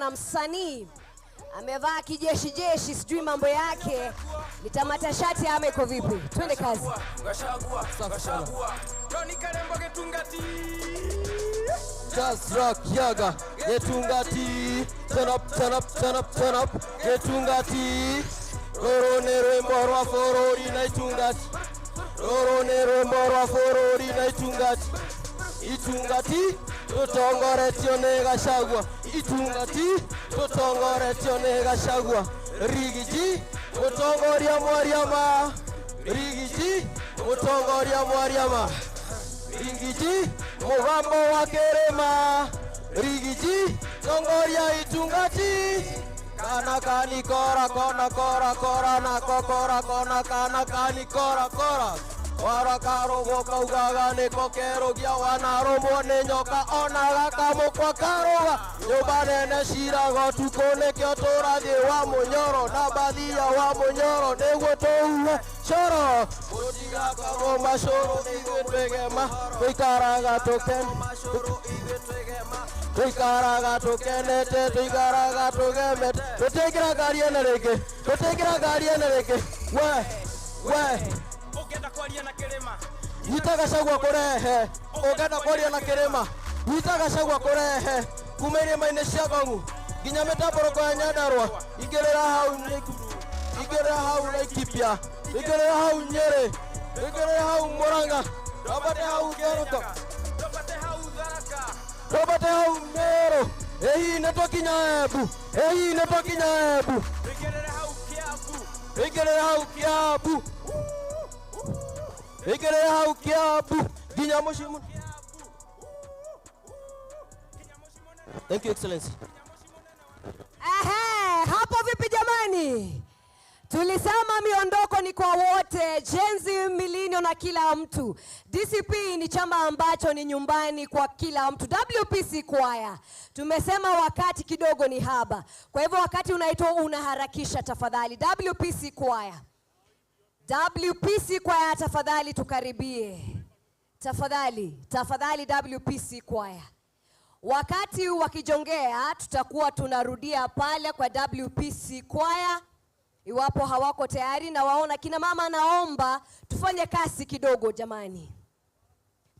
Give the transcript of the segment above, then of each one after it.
na msanii amevaa kijeshi jeshi, sijui mambo yake nitamata shati ama iko vipi? Twende kazi. Just rock yoga, getungati, turn up, turn up, turn up, turn up, getungati. Roro nero mborwa forori na itungati. Roro nero mborwa forori na itungati. Itungati, tutongore tione Gachagua. Itungati, tutongore tione Gachagua. Rigiji, tutongoria Mwariama. Rigiji, tutongoria Mwariama. Rigiji, mugambo wa Kerema. Rigiji, tongoria Itungati. Kana kani kora kona kora kora na kokora kona kana kani kora kora. Wara karo boka ugaga ne kokero gya wana romo ne nyoka onaga kamo kwa karoga. Nyobane ne shira go tukone kyotora de wa monyoro na badia wa monyoro ne woto uwe choro. Odiga kamo mashoro igwetwegema ikaraga token. Ikaraga tokenete ikaraga togemete. Totekira gariana reke. Totekira gariana reke. We Ogenda kwaria na Kerema. Nyita Gachagua kurehe. Ogenda kwaria na Kerema. Nyita Gachagua kurehe. Kumeire maine cia gongu. Ginya metaboroko ya Nyandarua. Igerera hau Nakuru. Igerera hau Laikipia. Igerera hau Nyeri. Igerera hau Murang'a. Robate hau Geruto. Robate hau Tharaka. Robate hau Meru. Ehi netokinya Embu. Ehi netokinya Embu. Igerera hau Kiambu. Igerera hau Kiambu. Igerera hau Kiambu. Ginya mushimu. Thank you, Excellency. Hapo vipi jamani? Tulisema miondoko ni kwa wote, Gen Z, millennial na kila mtu. DCP ni chama ambacho ni nyumbani kwa kila mtu. WPC Choir. Tumesema wakati kidogo ni haba. Kwa hivyo wakati unaitwa unaharakisha tafadhali. WPC Choir. WPC Choir tafadhali tukaribie. Tafadhali, tafadhali WPC Choir. Wakati wakijongea tutakuwa tunarudia pale kwa WPC Choir. Iwapo hawako tayari na waona kina mama, naomba tufanye kasi kidogo jamani.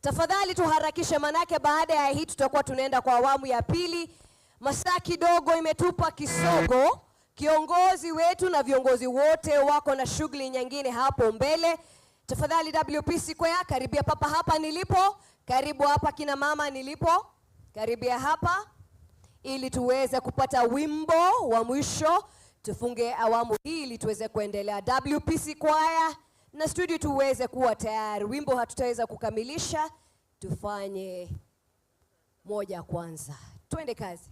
Tafadhali tuharakishe, manake baada ya hii tutakuwa tunaenda kwa awamu ya pili. Masaa kidogo imetupa kisogo. Kiongozi wetu na viongozi wote wako na shughuli nyingine hapo mbele. Tafadhali WPC Choir karibia papa hapa nilipo. Karibu hapa kina mama nilipo. Karibia hapa ili tuweze kupata wimbo wa mwisho. Tufunge awamu hii ili tuweze kuendelea. WPC Choir na studio tuweze kuwa tayari. Wimbo hatutaweza kukamilisha. Tufanye moja kwanza. Twende kazi.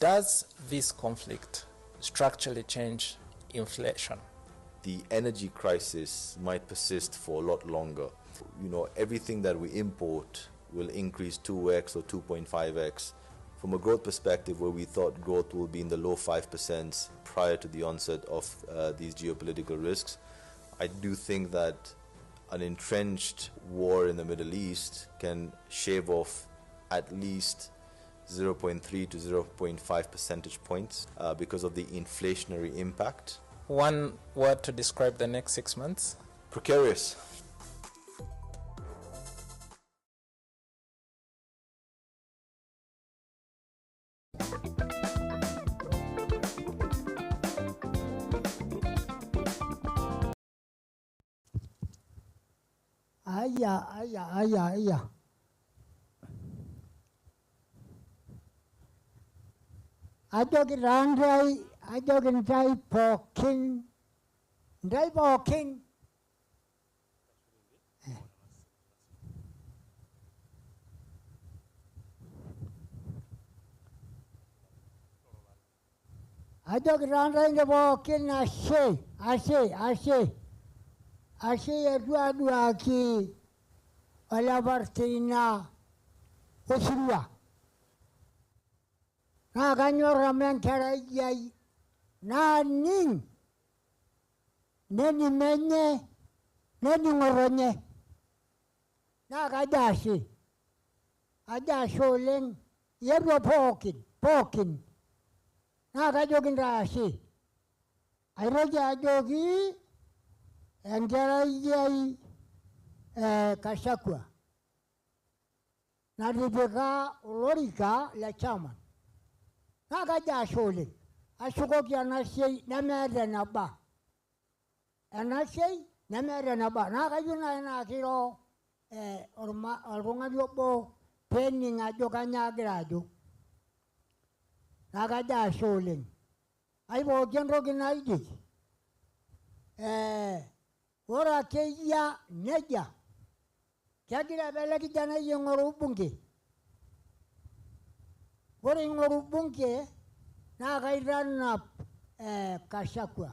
Does this conflict structurally change inflation? The energy crisis might persist for a lot longer. You know, everything that we import will increase 2x or 2.5x. From a growth perspective, where we thought growth will be in the low 5% prior to the onset of these geopolitical risks, I do think that an entrenched war in the Middle East can shave off at least 0.3 to 0.5 percentage points because of the inflationary impact. One word to describe the next 6 months? Precarious. Aya. Ajokin tai pokin. Ndai pokin. Ajokin randai pokin ashe edua ki alabartina osirua. Na kanyora menkera yai na ning neni menye neni ngoronye na kadashi oleng yerwa pokin na kajokin rashi airoja ajoki enkera yai Kashakwa natipika olorika le chairman. Na kaja oleng ashukoki ena siai nemeeta eneba. Ena siai nemeeta eneba. Na kayieu nai naa kiro oltung'ani obo pening ajo kanyioo agira ajo. Na kaja oleng. Aipooki entoki naijik. Ore ake iyia nejia, kegira ele kijanai aing'oru bunge. Ore aing'oru bunge naa kaitanap Kashakwa.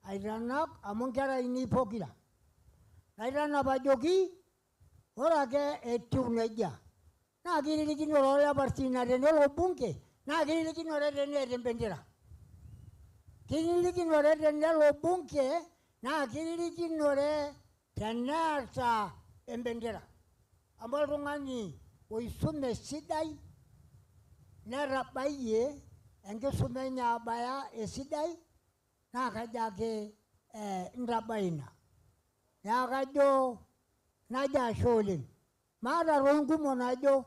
Aitanap amu nkera ainei pokira. Naitanap ajoki ore ake etiu nejia naa kiririkinore olepartina tenelo bunge naa kiririkinore teneeta embendera. Kiririkinore tenelo bunge naa kiririkinore teneeta embendera. Amu oltung'ani oisume sidai netabayie enkisuma enye abaya esidai naa kajo ake ntabai ina. Neeku kajo najo ashe oleng. Maata toi nkumok najo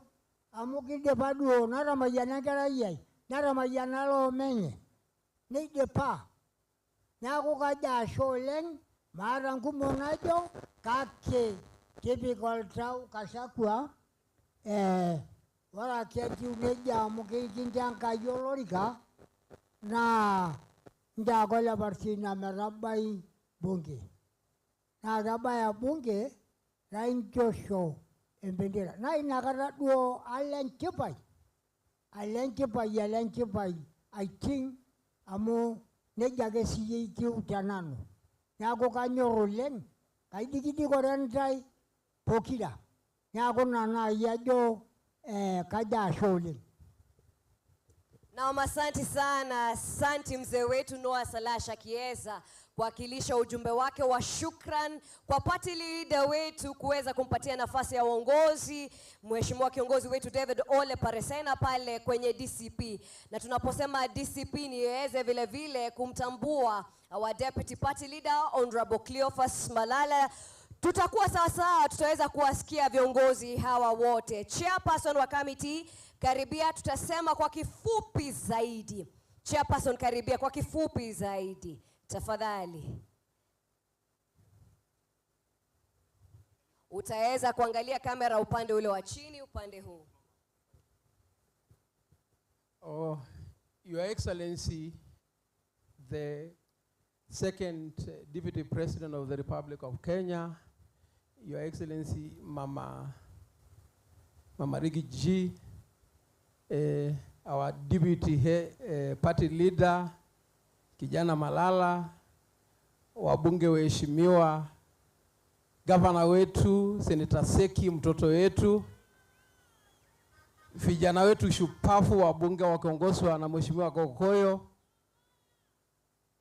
amu kidipa duo natamayiana enkerai ai netamayiana loomenye neidipa. Neeku kajo ashe oleng, maata nkumok najo kake tipika oltau Kashakwa ore ake etiu nejia amu kincho Enkai olorika naa nchoo olepartina metabai bunge. Naa kebaya bunge naa inchosho embendera. Naa inakata duo alo enchipai aiting amu nejia ake siyie etiu tenanu. Neeku kanyor oleng Kaidikidi korentai pokira. Neaku nana yajo kaja shole. Na asante sana, asante mzee wetu Noah Salasha Kieza kuwakilisha ujumbe wake wa shukran kwa party leader wetu kuweza kumpatia nafasi ya uongozi, mheshimiwa kiongozi wetu David Ole Paresena pale kwenye DCP. Na tunaposema DCP ni yeze vile vile kumtambua our deputy party leader Honorable Cleophas Malala. Tutakuwa sawa, tutaweza kuwasikia viongozi hawa wote. Chairperson wa committee, karibia, tutasema kwa kifupi zaidi. Chairperson, karibia kwa kifupi zaidi. Tafadhali. Utaweza kuangalia kamera upande ule wa chini, upande huu. Oh, Your Excellency, the second Deputy President of the Republic of Kenya, Your Excellency Mama Riggy G, our Deputy Party Leader, Kijana Malala, wabunge waheshimiwa, Governor wetu, Senator Seki mtoto wetu, vijana wetu shupafu wabunge wakiongozwa na Mheshimiwa Kokoyo,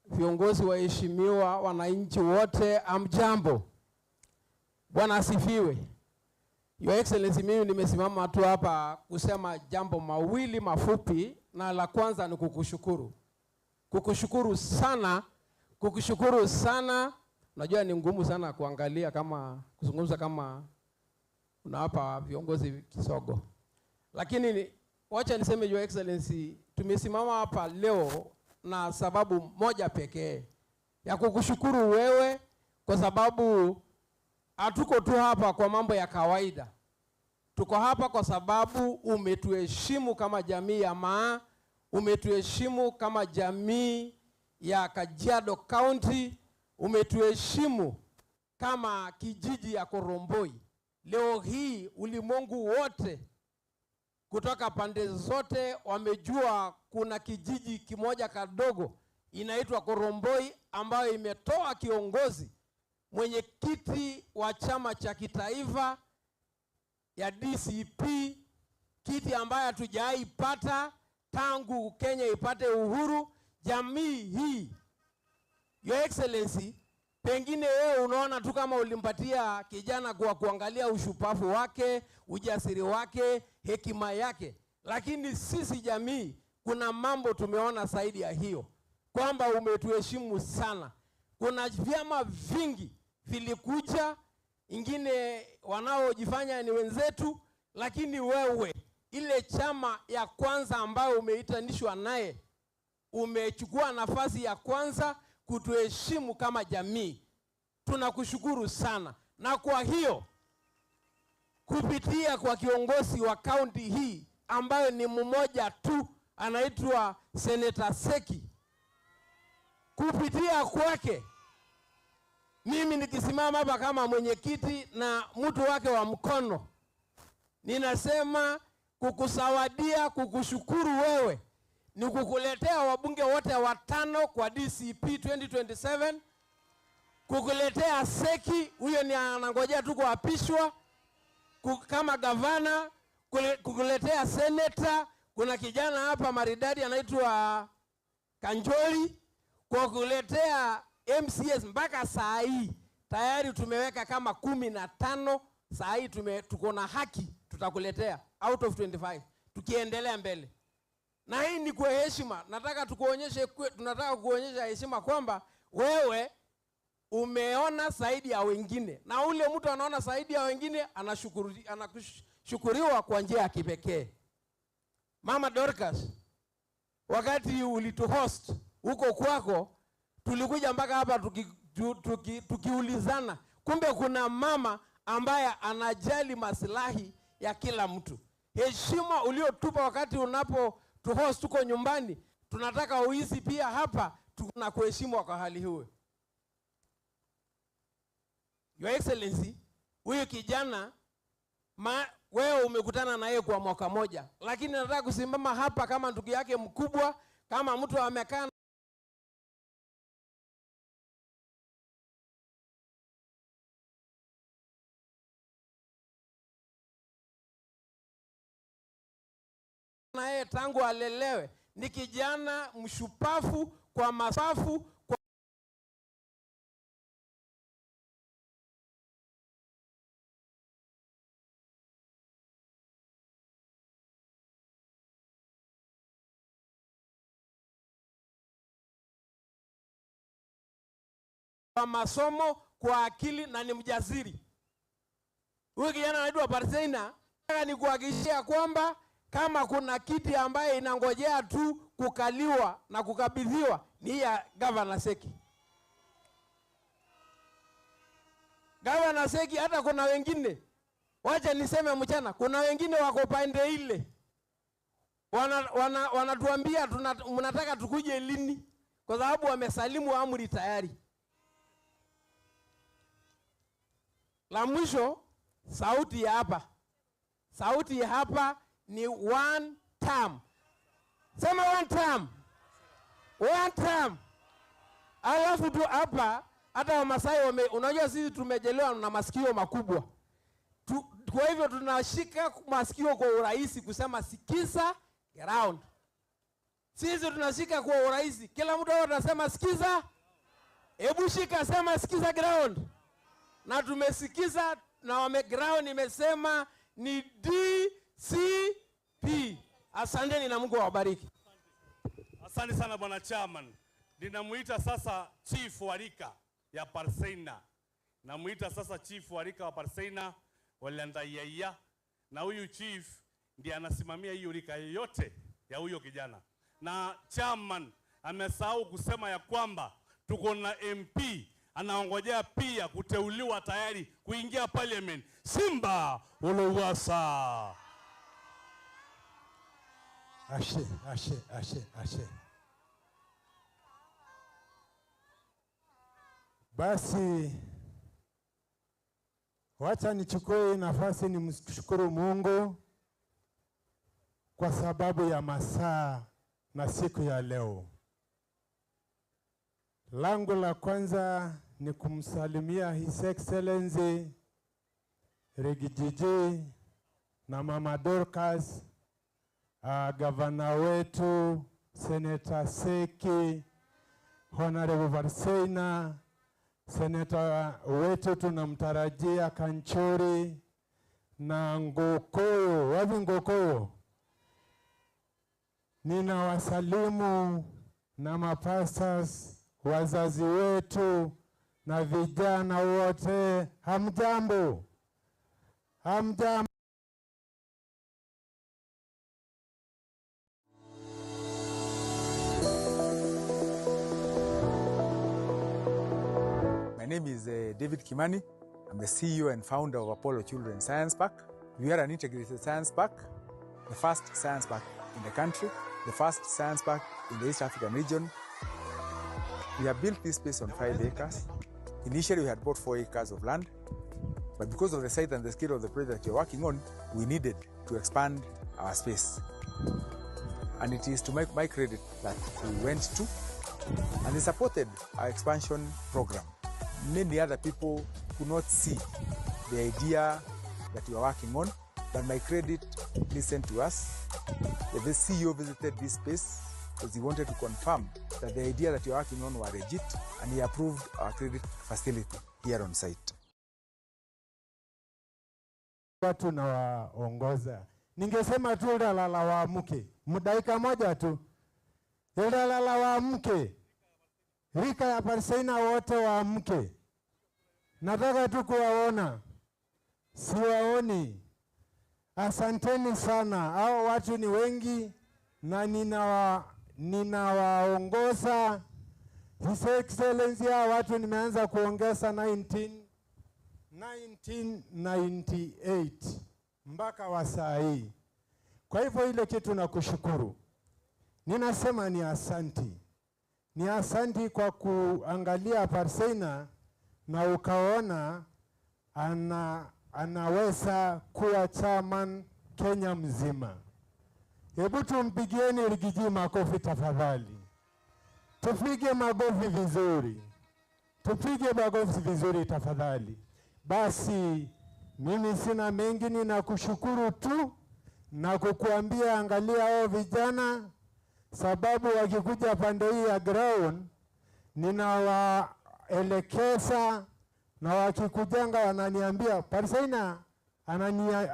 viongozi waheshimiwa, wananchi wote, amjambo. Bwana asifiwe. Your Excellency, mimi nimesimama tu hapa kusema jambo mawili mafupi, na la kwanza ni kukushukuru. Kukushukuru sana. Najua ni ngumu sana kuangalia kama kuzungumza kama unawapa viongozi kisogo. Lakini wacha niseme Your Excellency, tumesimama hapa leo na sababu moja pekee ya kukushukuru wewe, kwa sababu hatuko tu hapa kwa mambo ya kawaida. Tuko hapa kwa sababu umetuheshimu kama jamii ya Maa, umetuheshimu kama jamii ya Kajiado County, umetuheshimu kama kijiji ya Koromboi. Leo hii ulimwengu wote kutoka pande zote wamejua kuna kijiji kimoja kadogo inaitwa Koromboi, ambayo imetoa kiongozi mwenyekiti wa chama cha kitaifa ya DCP, kiti ambayo hatujaipata tangu Kenya ipate uhuru. Jamii hii, Your Excellency, pengine wewe unaona tu kama ulimpatia kijana kwa kuangalia ushupavu wake, ujasiri wake, hekima yake, lakini sisi jamii kuna mambo tumeona zaidi ya hiyo, kwamba umetuheshimu sana. Kuna vyama vingi vilikuja, ingine wanaojifanya ni wenzetu, lakini wewe ile chama ya kwanza ambayo umeitanishwa naye, umechukua nafasi ya kwanza kutuheshimu kama jamii. Tunakushukuru sana. Na kwa hiyo kupitia kwa kiongozi wa kaunti hii ambayo ni mmoja tu, anaitwa Senator Seki, kupitia kwake mimi nikisimama hapa kama mwenyekiti na mtu wake wa mkono, ninasema kukusawadia, kukushukuru wewe ni kukuletea wabunge wote 5 kwa DCP 2027, kukuletea Seki, huyo ni anangojea tu kuapishwa kama gavana, kukuletea senator, kuna kijana hapa maridadi anaitwa Kanjoli, kwa kukuletea MCS. Mpaka saa hii tayari tumeweka kama 15. Saa hii tuko na haki, tutakuletea out of 25 tukiendelea mbele. Na hii ni kwa heshima. Tunataka kuonyesha heshima kwamba wewe umeona zaidi ya wengine, na ule mtu anaona zaidi ya wengine anashukuriwa kwa njia ya kipekee. Mama Dorcas, wakati ulituhost huko kwako, tulikuja mpaka hapa tukiulizana, kumbe kuna mama ambaye anajali maslahi ya kila mtu. Heshima uliotupa wakati unapotuhost tuko nyumbani, tunataka uishi pia hapa, tunakuheshimu kwa hali hiyo. Your Excellency, huyu kijana wewe umekutana na yeye kwa mwaka moja, lakini nataka kusimama hapa kama ndugu yake mkubwa, kama mtu amekaa na yeye tangu alelewe. Ni kijana mshupafu kwa masafu kwa masomo, kwa akili na ni mjasiri. Huyu kijana anaitwa Parseina. Nataka nikuhakikishia kwamba kama kuna kiti ambaye inangojea tu kukaliwa na kukabidhiwa ni ya Governor Seki. Governor Seki, hata kuna wengine, wacha niseme mchana, kuna wengine wako pande ile. Wanatuambia mnataka tukuje lini, kwa sababu wamesalimu amri tayari. La mwisho, sauti ya hapa. Sauti ya hapa ni one term. Sema one term. One term. Alafu tu hapa, hata Wamasai unajua sisi tumejelewa na masikio makubwa. Kwa hivyo tunashika masikio kwa urahisi kusema sikiza ground. Sisi tunashika kwa urahisi. Kila mtu anasema sikiza. Hebu shika, sema sikiza ground. Na tumesikiza na ground imesema ni DCP. Asanteni na Mungu awabariki. Asante sana bwana chairman. Ninamuita sasa chief wa rika ya Parseina. Namuita sasa chief wa rika wa Parseina Waliandaiya, na huyu chief ndiye anasimamia hiyo rika yote ya huyo kijana. Na chairman amesahau kusema ya kwamba tuko na MP anaongojea pia kuteuliwa tayari kuingia parliament, Simba Oluwasa. Ashe. Basi wacha nichukue nafasi nimshukuru Mungu kwa sababu ya masaa na siku ya leo. Langu la kwanza ni kumsalimia His Excellency Rigijiji na Mama Dorcas, gavana wetu Senator Seki, Honorable Parseina, Senator wetu tunamtarajia Kanchori na Ngokoyo, wapi Ngokoyo? Ninawasalimu na mapastors, wazazi wetu na vijana wote. Hamjambo? Hamjambo? My name is David Kimani. I'm the CEO and founder of Apollo Children's Science Park. We are an integrated science park, the first science park in the country, the first science park in the East African region. We have built this space on 5 acres. Initially, we had bought 4 acres of land, but because of the size and the scale of the project that we're working on, we needed to expand our space. And it is to my credit that we went to, and they supported our expansion program. Many other people could not see the idea that we are working on, but my credit listened to us. The CEO visited this space because he wanted to confirm that the idea that we are working on were legit, and he approved our credit facility here on site. Watu na waongoza. Ningesema tu lala waamuke. Mudaika moja tu. Lala waamuke. Rika ya Parseina wote waamuke. Nataka tu kuwaona. Siwaoni. Asanteni sana. Hao watu ni wengi na ninawaongoza. His Excellency, hao watu nimeanza kuongeza 1998 mpaka wa saa hii. Kwa hivyo ile kitu na kushukuru. Ninasema ni asanti. Ni asanti kwa kuangalia Parseina na ukaona anaweza kuwa chairman Kenya mzima. Hebu tumpigieni Rigiji makofi tafadhali. Tupige makofi vizuri. Tupige makofi vizuri tafadhali. Basi mimi sina mengi, ninakushukuru tu na kukuambia angalia hao vijana, sababu wakikuja pande hii ya ground ninawaelekeza, na wakikujanga wananiambia Parsaina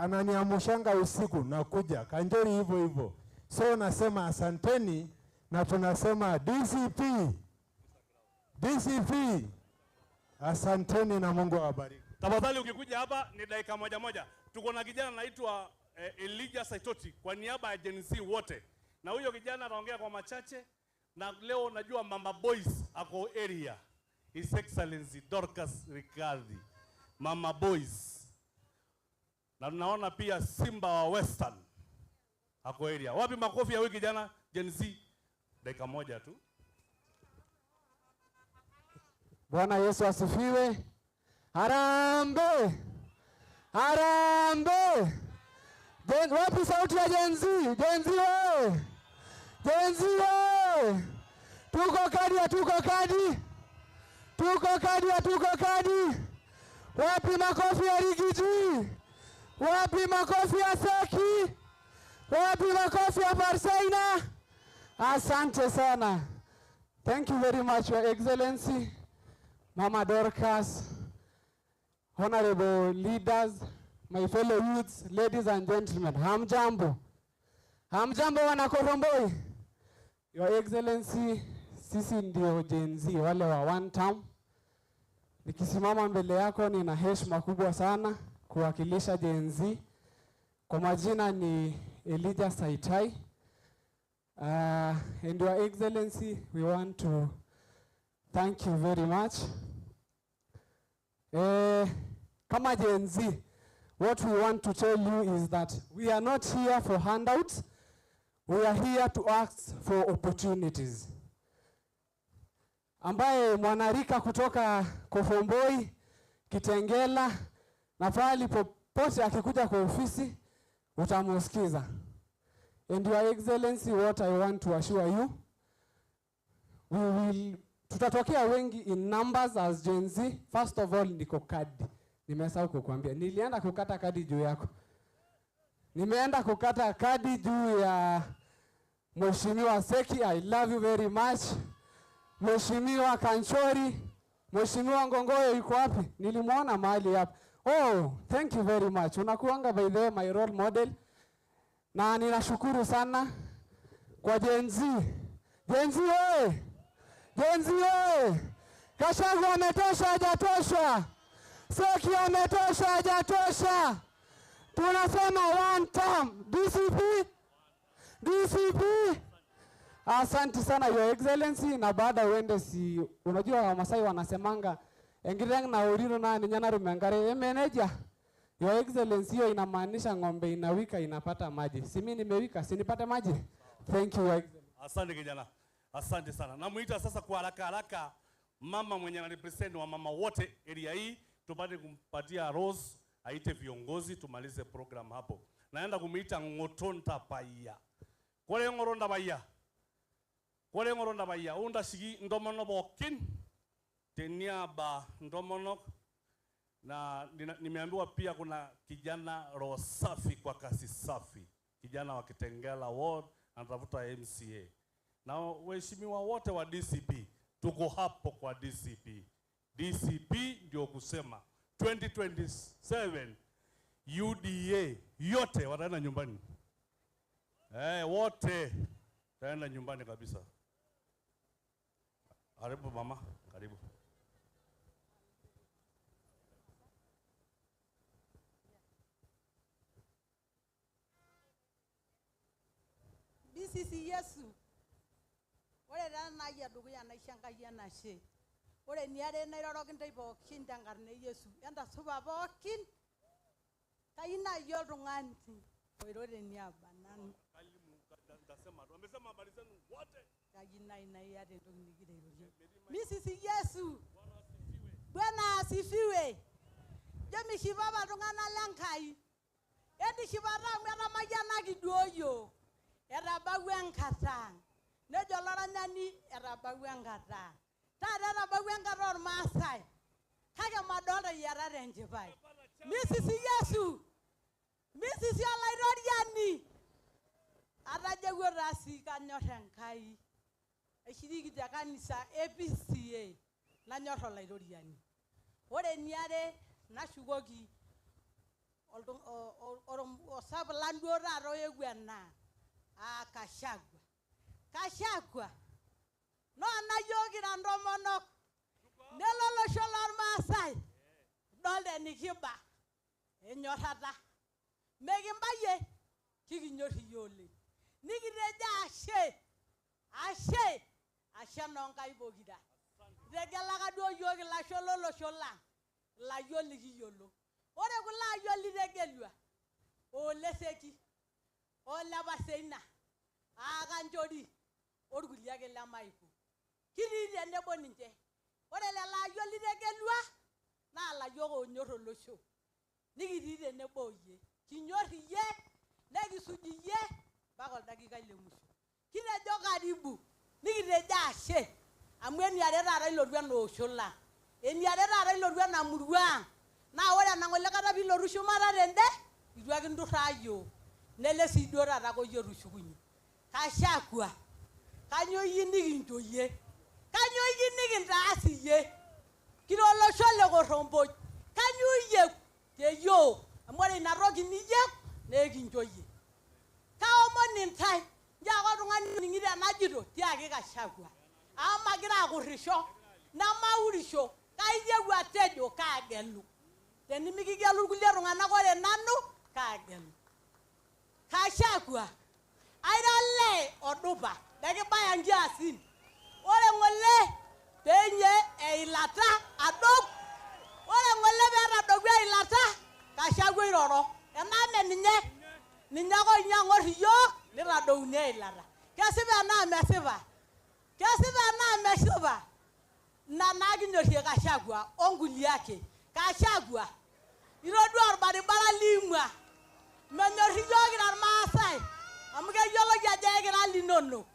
ananiamushanga usiku na kuja Kanjori hivyo hivyo. So nasema asanteni, na tunasema DCP asanteni na Mungu awabariki. Tafadhali ukikuja hapa ni dakika moja. Tuko na kijana anaitwa Elijah Saitoti kwa niaba ya Gen Z wote. Na huyo kijana anaongea kwa machache, na leo najua Mama Boys ako area. His Excellency Dorcas Rigathi. Mama Boys. Na tunaona pia Simba wa Western ako area. Wapi makofi ya huyu kijana Gen Z? Dakika moja tu. Bwana Yesu asifiwe. Harambe! Harambe! Wapi sauti ya Gen Z? Gen Z wewe! Gen Z wewe! Tuko kadi, hatuko kadi? Tuko kadi, hatuko kadi? Wapi makofi ya Rigiji? Wapi makofi ya Seki? Wapi makofi ya Parsaina? Asante sana. Thank you very much, Your Excellency, Mama Dorcas, honorable leaders, my fellow youths, ladies and gentlemen. Hamjambo. Hamjambo wana Koromboi. Your Excellency, sisi ndio Gen Z wale wa one term. Nikisimama mbele yako nina heshima kubwa sana kuwakilisha Gen Z. Kwa majina ni Elijah Saitai. And Your Excellency, we want to thank you very much. Kama Gen Z, what we want to tell you is that we are not here for handouts. We are here to ask for opportunities. Ambaye mwanarika kutoka Kofomboi, Kitengela, na pahali popote akikuja kwa ofisi, utamusikiza. And Your Excellency, what I want to assure you, tutatokea wengi in numbers as Gen Z. First of all, niko kadi. Nimesahau kukuambia. Nilienda kukata kadi juu yako. Nimeenda kukata kadi juu ya Mheshimiwa Seki. I love you very much. Mheshimiwa Kanchori. Mheshimiwa Ngongoyo yuko wapi? Nilimuona mahali hapa. Oh, thank you very much. Unakuanga by the way my role model. Na ninashukuru sana kwa Gen Z. Gen Z wewe! Gen Z wewe! Kashagu ametosha hajatosha? Seki ametosha hajatosha? Tunasema one term. DCP. Asante sana Your Excellency, na baada uende si unajua Wamasai wanasemanga engireng na urino na nyana rumengare manager. Your Excellency, hiyo inamaanisha ng'ombe inawika inapata maji. Si mimi nimewika, si nipate maji? Thank you, Your Excellency. Asante kijana. Asante sana. Namuita sasa kwa haraka mama mwenye anarepresent wa mama wote area hii, tupate kumpatia Rose aite viongozi tumalize program hapo. Naenda kumuita Ngotonta Paya. Kole Ngoronda Paya. Kole Ngoronda Paya. Unda shigi ndomono bokin. Teniaba ndomono. Na nimeambiwa pia kuna kijana roho safi kwa kasi safi. Kijana wa Kitengela Ward anatafuta MCA. Na waheshimiwa wote wa DCP, tuko hapo kwa DCP. DCP ndio kusema 2027 UDA yote wataenda nyumbani. Wote wataenda nyumbani kabisa. Karibu mama, karibu. Sisi Yesu. Ore rana ya duguya na shanga ya na she. Ore niare na rorokin tai bokin dangarne Yesu. Yanda suba bokin. Kaina yo runganti. Oirore niaba nan. Kalimu ndasema wamesema habari zenu wote. Kaina ina ya de ndongigire roje. Sisi Yesu. Bwana asifiwe. Jemi shibaba rungana lankai. Edi shibara mwana majana kidoyo. Erabawu enkata. Nejo loranyani erabawu enkata. Taata erabawu enkata ormaasai. Kake madolta yarare enchipai. Misisi Yesu. Misisi olairoriani. Atajewuo taa sii kanyor Enkai. Aishiriki te kanisa APCA nanyor olairoriani. Ore eniare nashukoki osapuk lang duo taata oewuo ena Gachagua. Gachagua noona yiok kira ntomonok nelo olosho lormaasai dolta enikiba enyorrata mekimbayie kikinyor iyiok oleng nikitejo ashe nonkai pokira itegelaka duo yiok ilasho lolosho lang ilayiok likiyiolo ore kulo ayiok litegelua oleseki olepaseina Kanchori orkulie ake lemaiku kitii tenebo ninche ore lelo ayiok litegelua naa ilayiok onyor olosho nikitii tenebo oyie kinyor iyie nekisuj iyie mpaka oldakikai le mwisho kitejo karibu nikitejo ashe amu eniare taata ilotu ena osho lang eniare taata ilotu ena murua ang naa ore enang'ole kata piilotu shumata tende itu ake inturraa yiok nele sii duo taata koyie tushukunye Gachagua kanyioo iyieu nikincho iyie kanyioo iyieu nikintaas iyie kira olosho le Korromboj kanyioo iyieu teyiok amu ore ina toki niyieu neekincho iyie kaomon intae njaake oltung'ani oning'ito enajito tiaki Gachagua amu magira akurrisho namaurisho kayieu atejo kaagelu tenimikigelu irkulie tung'anak ore nanu kaagelu Gachagua aira olee odupa nekibaya nkiasin ore ng'ole peenye eilata adou ore ng'ole peetadoku eilata Gachagua iroro ename ninye ake oinyang'or iyiok nitadouni eilata kesipa enaa mesipa ina naa kinyorie Gachagua onkulie ake Gachagua itodua orbaribara liimua menyor iyiok kira irmaasai amu keyioloki ajo ekira linonok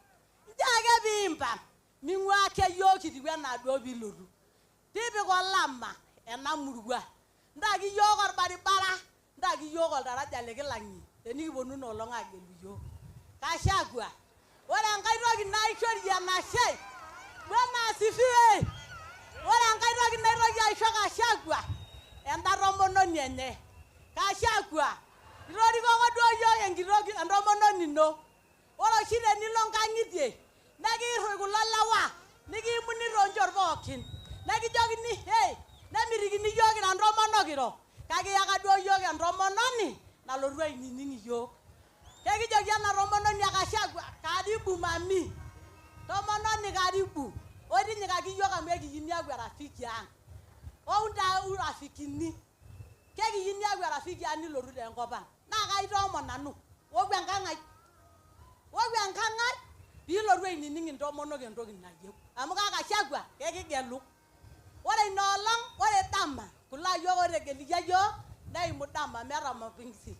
njaake piimpang ming'ua ake yiok kitiu enaa duo piilotu tipika olama ena murua ntaki yiok orbaribara ntaki yiok oltaraja likilang'ie tenikiponu inoolong agelu yiok Gachagua ore enkai toki naishorie enashe Bwana asifiwe ore enkai toki naitoki aisho Gachagua enda tomononi enye Gachagua itorikoko duo yiok enkitoki entomononi ino ore oshi tenilo nkang'itie nekirrui kulo lewa nikiimuni toonchot pookin nekijokini hei nemirikini yiok kira ntomonok kiro kake iyaka duo yiok entomononi nalotu ainining iyiok kekijoki ena tomononi Gachagua karibu mami tomononi karibu oitinyikaki yiok amu ekiyieu niaku erafiki ang ounta urafikini kekiyieu niaku erafiki ang nilotu tenkop ang naa kaitoomon nanu woku enkang'ai piilotu ainining intomonok entoki nayieu amu Gachagua kekigelu ore inoolong ore dama kulo ayiok otegelikia yiok neimu dama meeta mapingisi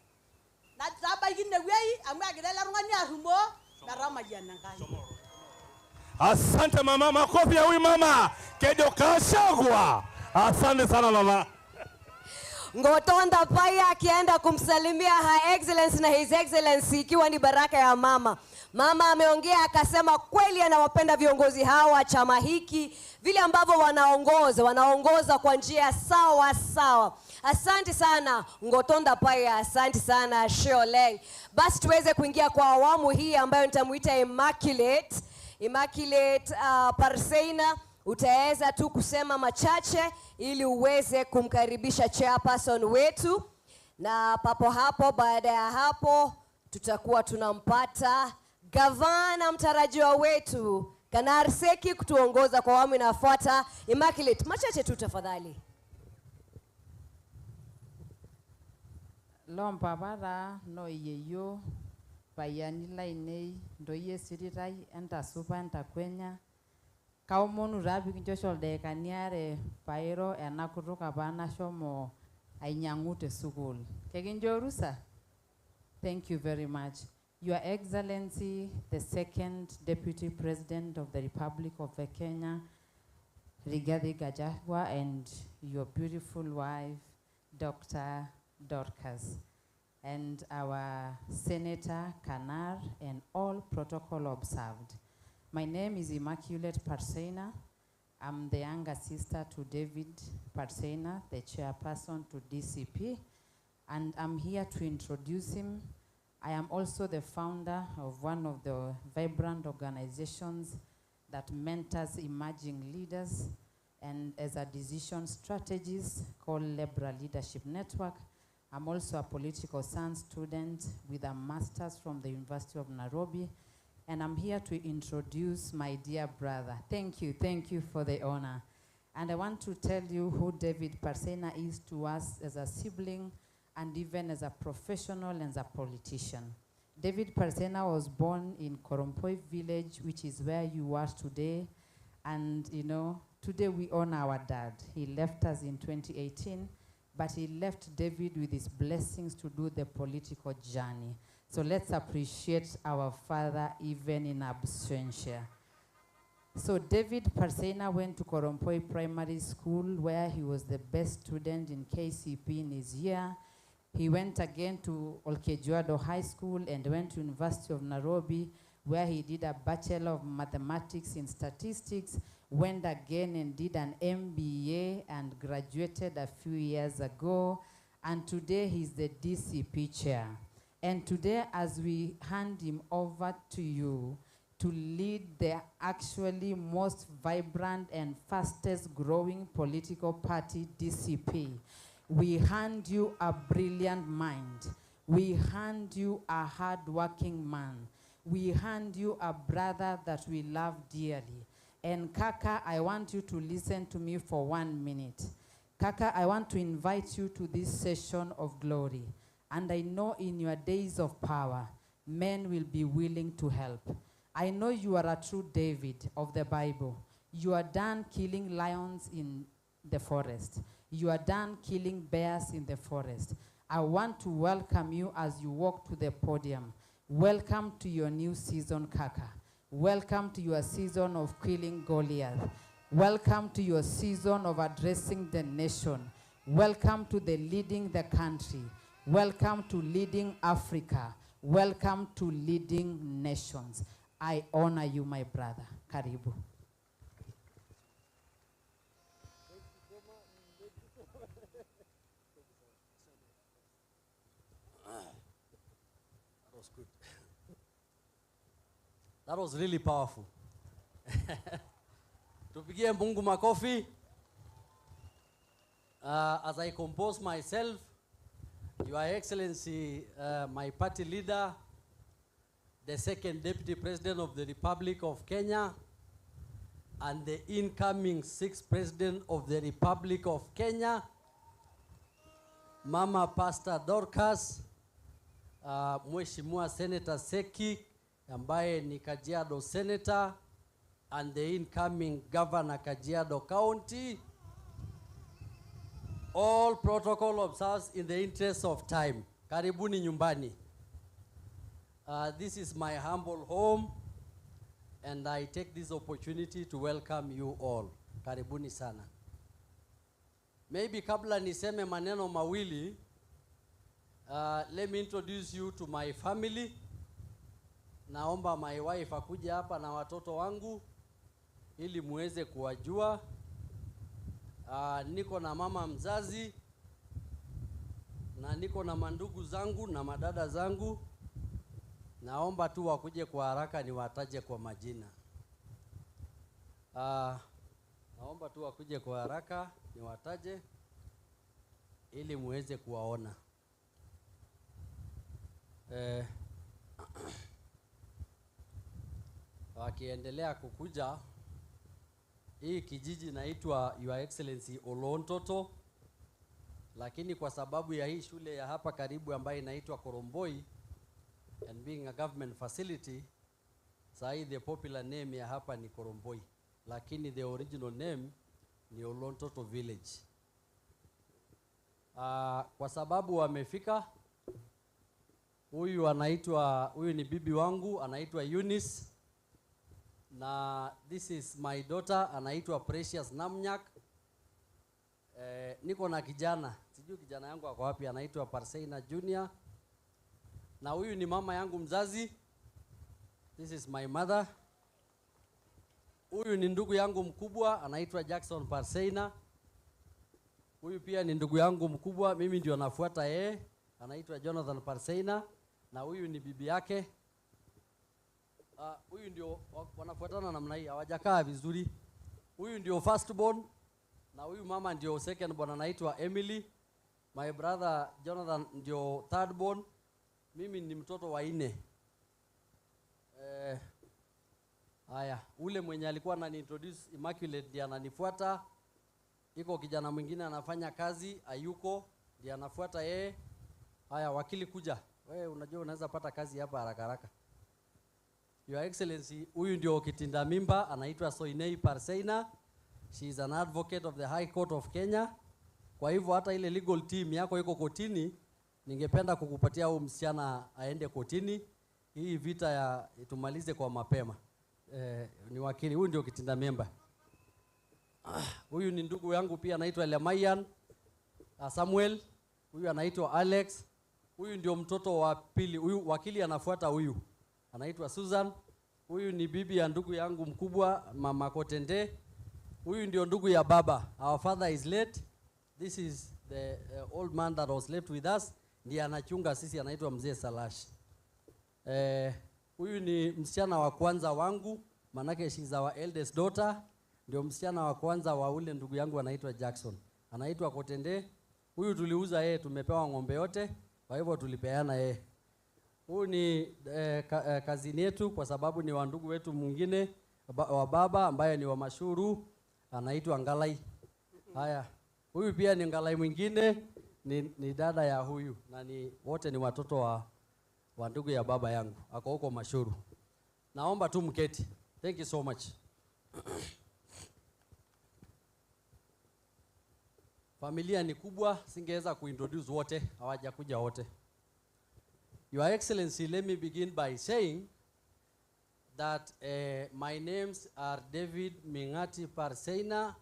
natabaiki inewueji amu egira ele tung'ani arrumoo metamayiana Enkai. Asante mama, makofi ya huyu mama kejo Gachagua. Asante sana mama. Ngotonda Paya akienda kumsalimia Her Excellency na His Excellency ikiwa ni baraka ya mama. Mama ameongea akasema kweli anawapenda viongozi hawa chama hiki vile ambavyo wanaongoza kwa njia sawa sawa. Asante sana Ngotonda Paya, asante sana Sheoleng. Basi tuweze kuingia kwa awamu hii ambayo nitamuita Immaculate Parseina. Utaweza tu kusema machache ili uweze kumkaribisha chairperson wetu, na papo hapo baada ya hapo tutakuwa tunampata gavana mtarajiwa wetu Kanarseki kutuongoza kwa awamu inayofuata. Immaculate, machache tu tafadhali. Lompa bada no yeyo bayani lainei ndoye siritai enta supa enta kwenya kaomonu rabi kinchoshol dekaniare pairo ena kutuk apa nashomo ainyang'u te sukul kekincho rusa. Thank you very much. Your Excellency, the Second Deputy President of the Republic of Kenya, Rigathi Gachagua, and your beautiful wife, Dr. Dorcas. and our Senator Kanar, and all protocol observed. My name is Immaculate Parseina. I'm the younger sister to David Parseina, the chairperson to DCP, and I'm here to introduce him. I am also the founder of one of the vibrant organizations that mentors emerging leaders, and as a decision strategist called Libra Leadership Network. I'm also a political science student with a master's from the University of Nairobi, and I'm here to introduce my dear brother. Thank you for the honor. And I want to tell you who David Parseina is to us as a sibling and even as a professional and as a politician. David Parseina was born in Korompoi village, which is where you are today. And you know, today we honor our dad. He left us in 2018, but he left David with his blessings to do the political journey. So let's appreciate our father even in absentia. So David Parseina went to Korompoi Primary School, where he was the best student in KCP in his year. He went again to Olkejuado High School and went to University of Nairobi, where he did a Bachelor of Mathematics in Statistics, went again and did an MBA and graduated a few years ago. And today he's the DCP chair. And today, as we hand him over to you to lead the actually most vibrant and fastest growing political party, DCP, we hand you a brilliant mind. We hand you a hard-working man. We hand you a brother that we love dearly. And Kaka, I want you to listen to me for 1 minute. Kaka, I want to invite you to this session of glory. And I know in your days of power, men will be willing to help. I know you are a true David of the Bible. You are done killing lions in the forest. You are done killing bears in the forest. I want to welcome you as you walk to the podium. Welcome to your new season, Kaka. Welcome to your season of killing Goliath. Welcome to your season of addressing the nation. Welcome to the leading the country. Welcome to leading Africa. Welcome to leading nations. I honor you, my brother. Karibu. That was good. That was really powerful. Tupigie Mungu makofi. As I compose myself, Your Excellency, my party leader, the second Deputy President of the Republic of Kenya, and the incoming 6th President of the Republic of Kenya, Mama Pastor Dorcas, Mheshimiwa Senator Seki, ambaye ni Kajiado Senator, and the incoming Governor Kajiado County. All protocol observed in the interest of time. Karibuni nyumbani. This is my humble home, and I take this opportunity to welcome you all. Karibuni sana. Maybe kabla niseme maneno mawili, let me introduce you to my family. Naomba my wife akuje hapa na watoto wangu ili muweze kuwajua. Niko na mama mzazi na niko na mandugu zangu na madada zangu. Naomba tu wakuje kwa haraka niwataje kwa majina. Naomba tu wakuje kwa haraka niwataje ili muweze kuwaona. Wakiendelea kukuja, hii kijiji naitwa Your Excellency Olontoto, lakini kwa sababu ya hii shule ya hapa karibu ambayo inaitwa Koromboi, and being a government facility, sahi the popular name ya hapa ni Koromboi, lakini the original name ni Olontoto village. Kwa sababu wamefika, huyu ni bibi wangu anaitwa Eunice, na this is my daughter anaitwa Precious Namnyak. Niko na kijana, sijui kijana yangu ako wapi, anaitwa Parseina Junior. na huyu ni mama yangu mzazi. This is my mother. Huyu ni ndugu yangu mkubwa anaitwa Jackson Parseina. Huyu pia ni ndugu yangu mkubwa, mimi ndio nafuata yeye, anaitwa Jonathan Parseina, na huyu ni bibi yake. Huyu ndio wanafuatana namna hii, hawajakaa vizuri. Huyu ndio first born na huyu mama ndio second born, anaitwa Emily. My brother Jonathan ndio third born. Mimi ni mtoto wa 4. Haya, ule mwenye alikuwa ananiintroduce Immaculate ndiye ananifuata. Iko kijana mwingine anafanya kazi Ayuko ndiye anafuata yeye. Haya, wakili kuja. Wewe unajua unaweza pata kazi hapa haraka haraka. Your Excellency, huyu ndio kitinda mimba anaitwa Soinei Parseina. She is an advocate of the High Court of Kenya. Kwa hivyo hata ile legal team yako iko kotini, ningependa kukupatia huyu msichana aende kotini. Hii vita ya tumalize kwa mapema. Ni wakili, huyu ndio kitinda mimba. Huyu ni ndugu yangu pia anaitwa Lemayan Samuel. Huyu anaitwa Alex. Huyu ndio mtoto wa pili. Huyu wakili anafuata huyu. Anaitwa Susan. Huyu ni bibi ya ndugu yangu mkubwa Mama Kotende. Huyu ndio ndugu ya baba. Our father is late. This is the old man that was left with us. Ndiye anachunga sisi, anaitwa Mzee Salash. Huyu ni msichana wa kwanza wangu, manake she's our eldest daughter. Ndio msichana wa kwanza wa ule ndugu yangu anaitwa Jackson. Anaitwa Kotende. Huyu tuliuza yeye, tumepewa ng'ombe yote, kwa hivyo tulipeana yeye. Huyu ni kazini yetu kwa sababu ni wa ndugu wetu mwingine wa baba ambaye ni wa Mashuru, anaitwa Ngalai. Haya, huyu pia ni Ngalai mwingine, ni dada ya huyu, na ni wote ni watoto wa ndugu ya baba yangu, ako huko Mashuru. Naomba tu mketi. Thank you so much. Familia ni kubwa, singeweza kuintroduce wote, hawajakuja wote. Your Excellency, let me begin by saying that my names are David Mingati Parseina.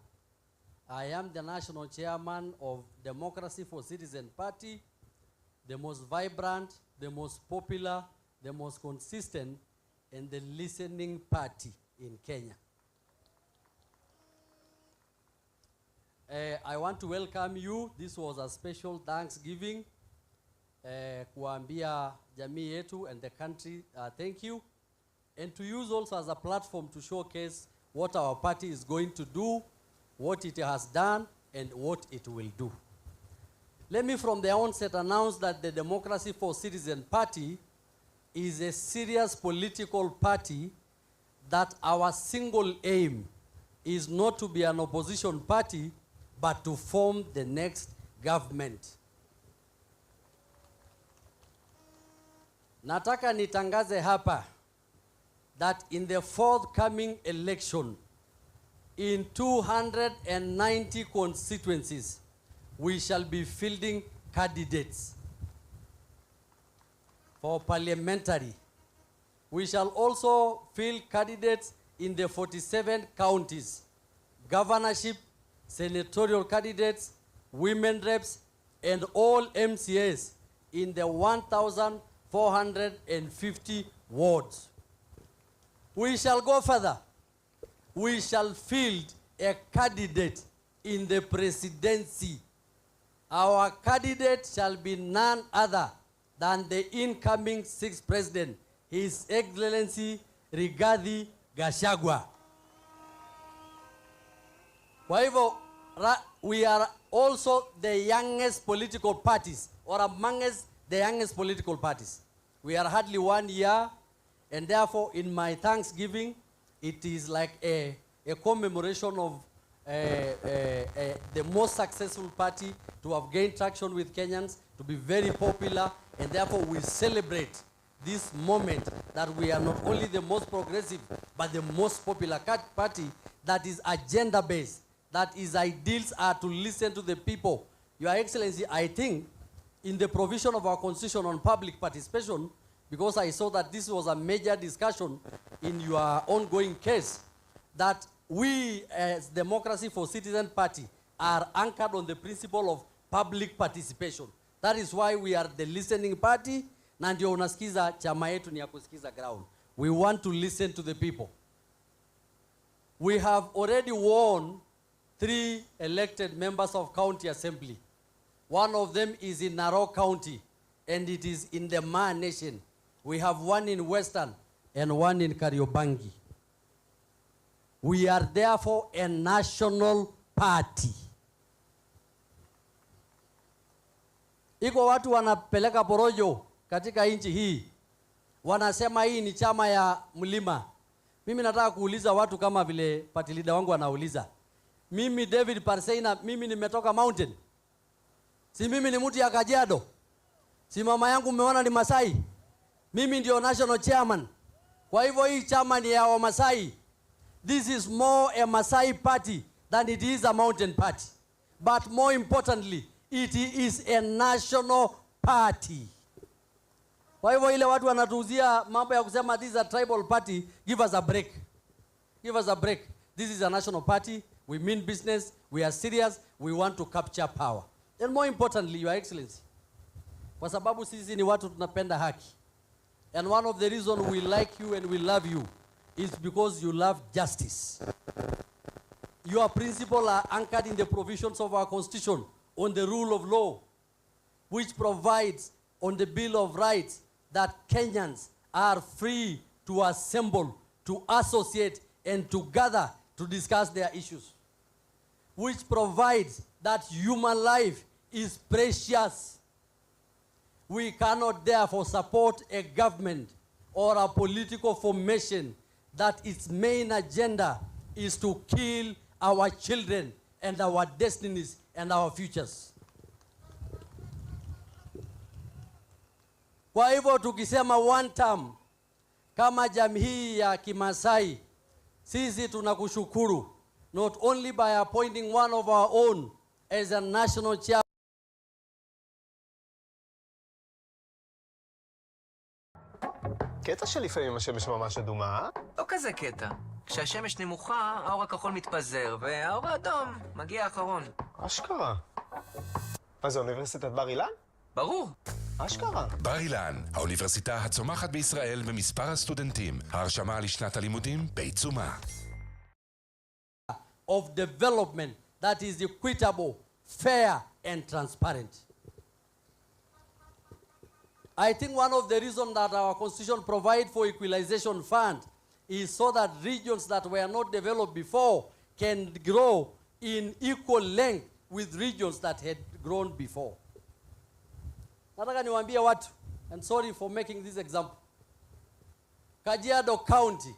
I am the national chairman of Democracy for Citizen Party, the most vibrant, the most popular, the most consistent, and the listening party in Kenya. I want to welcome you. This was a special Thanksgiving. Kuambia jamii yetu and the country, thank you. And to use also as a platform to showcase what our party is going to do, what it has done, and what it will do. Let me from the onset announce that the Democracy for Citizen Party is a serious political party that our single aim is not to be an opposition party, but to form the next government. Nataka nitangaze hapa that in the forthcoming election, in 290 constituencies, we shall be fielding candidates for parliamentary. We shall also field candidates in the 47 counties, governorship, senatorial candidates, women reps, and all MCAs in the 1,450 wards. We shall go further. We shall field a candidate in the presidency. Our candidate shall be none other than the incoming 6th president, His Excellency Rigathi Gachagua. Kwa hivyo, we are also the youngest political parties, or amongst the youngest political parties. We are hardly 1 year, and therefore in my Thanksgiving, it is like a commemoration of the most successful party to have gained traction with Kenyans, to be very popular, and therefore we celebrate this moment that we are not only the most progressive, but the most popular party that is agenda-based, that its ideals are to listen to the people. Your Excellency, I think in the provision of our constitution on public participation, because I saw that this was a major discussion in your ongoing case, that we as Democracy for Citizen Party are anchored on the principle of public participation. That is why we are the listening party. na ndio unasikiza chama yetu ni ya kusikiza ground. We want to listen to the people. We have already won 3 elected members of county assembly. One of them is in Narok County, and it is in the Maa Nation. We have one in Western and one in Kariobangi. We are therefore a national party. Iko watu wanapeleka porojo katika nchi hii. Wanasema hii ni chama ya mlima. Mimi nataka kuuliza watu kama vile party leader wangu anauliza. Mimi David Parseina, mimi nimetoka mountain. Si mimi ni mtu ya Kajiado. Si mama yangu mmeona ni Masai. Mimi ndio national chairman. Kwa hivyo hii chama ni ya Wamasai. This is more a Masai party than it is a mountain party. But more importantly, it is a national party. Kwa hivyo ile watu wanatuuzia mambo ya kusema this is a tribal party, give us a break. Give us a break. This is a national party. We mean business. We are serious. We want to capture power. And more importantly, Your Excellency, kwa sababu sisi ni watu tunapenda haki. And one of the reasons we like you and we love you is because you love justice. Your principles are anchored in the provisions of our Constitution on the rule of law, which provides on the Bill of Rights that Kenyans are free to assemble, to associate, and to gather to discuss their issues, which provides that human life is precious. We cannot therefore support a government or a political formation that its main agenda is to kill our children and our destinies and our futures. Kwa hivyo tukisema one term kama jamii ya Kimasai, sisi tunakushukuru not only by appointing one of our own as a national chair. קטע שלפעמים השמש ממש אדומה. לא כזה קטע. כשהשמש נמוכה, האור הכחול מתפזר, והאור האדום מגיע האחרון. אשכרה. מה זה, אוניברסיטת בר אילן? ברור. אשכרה. בר אילן, האוניברסיטה הצומחת בישראל במספר הסטודנטים. ההרשמה לשנת הלימודים בעיצומה. Of development that is equitable, fair and transparent. I think one of the reasons that our constitution provides for equalization fund is so that regions that were not developed before can grow in equal length with regions that had grown before. Nataka niwaambie watu, and sorry for making this example. Kajiado County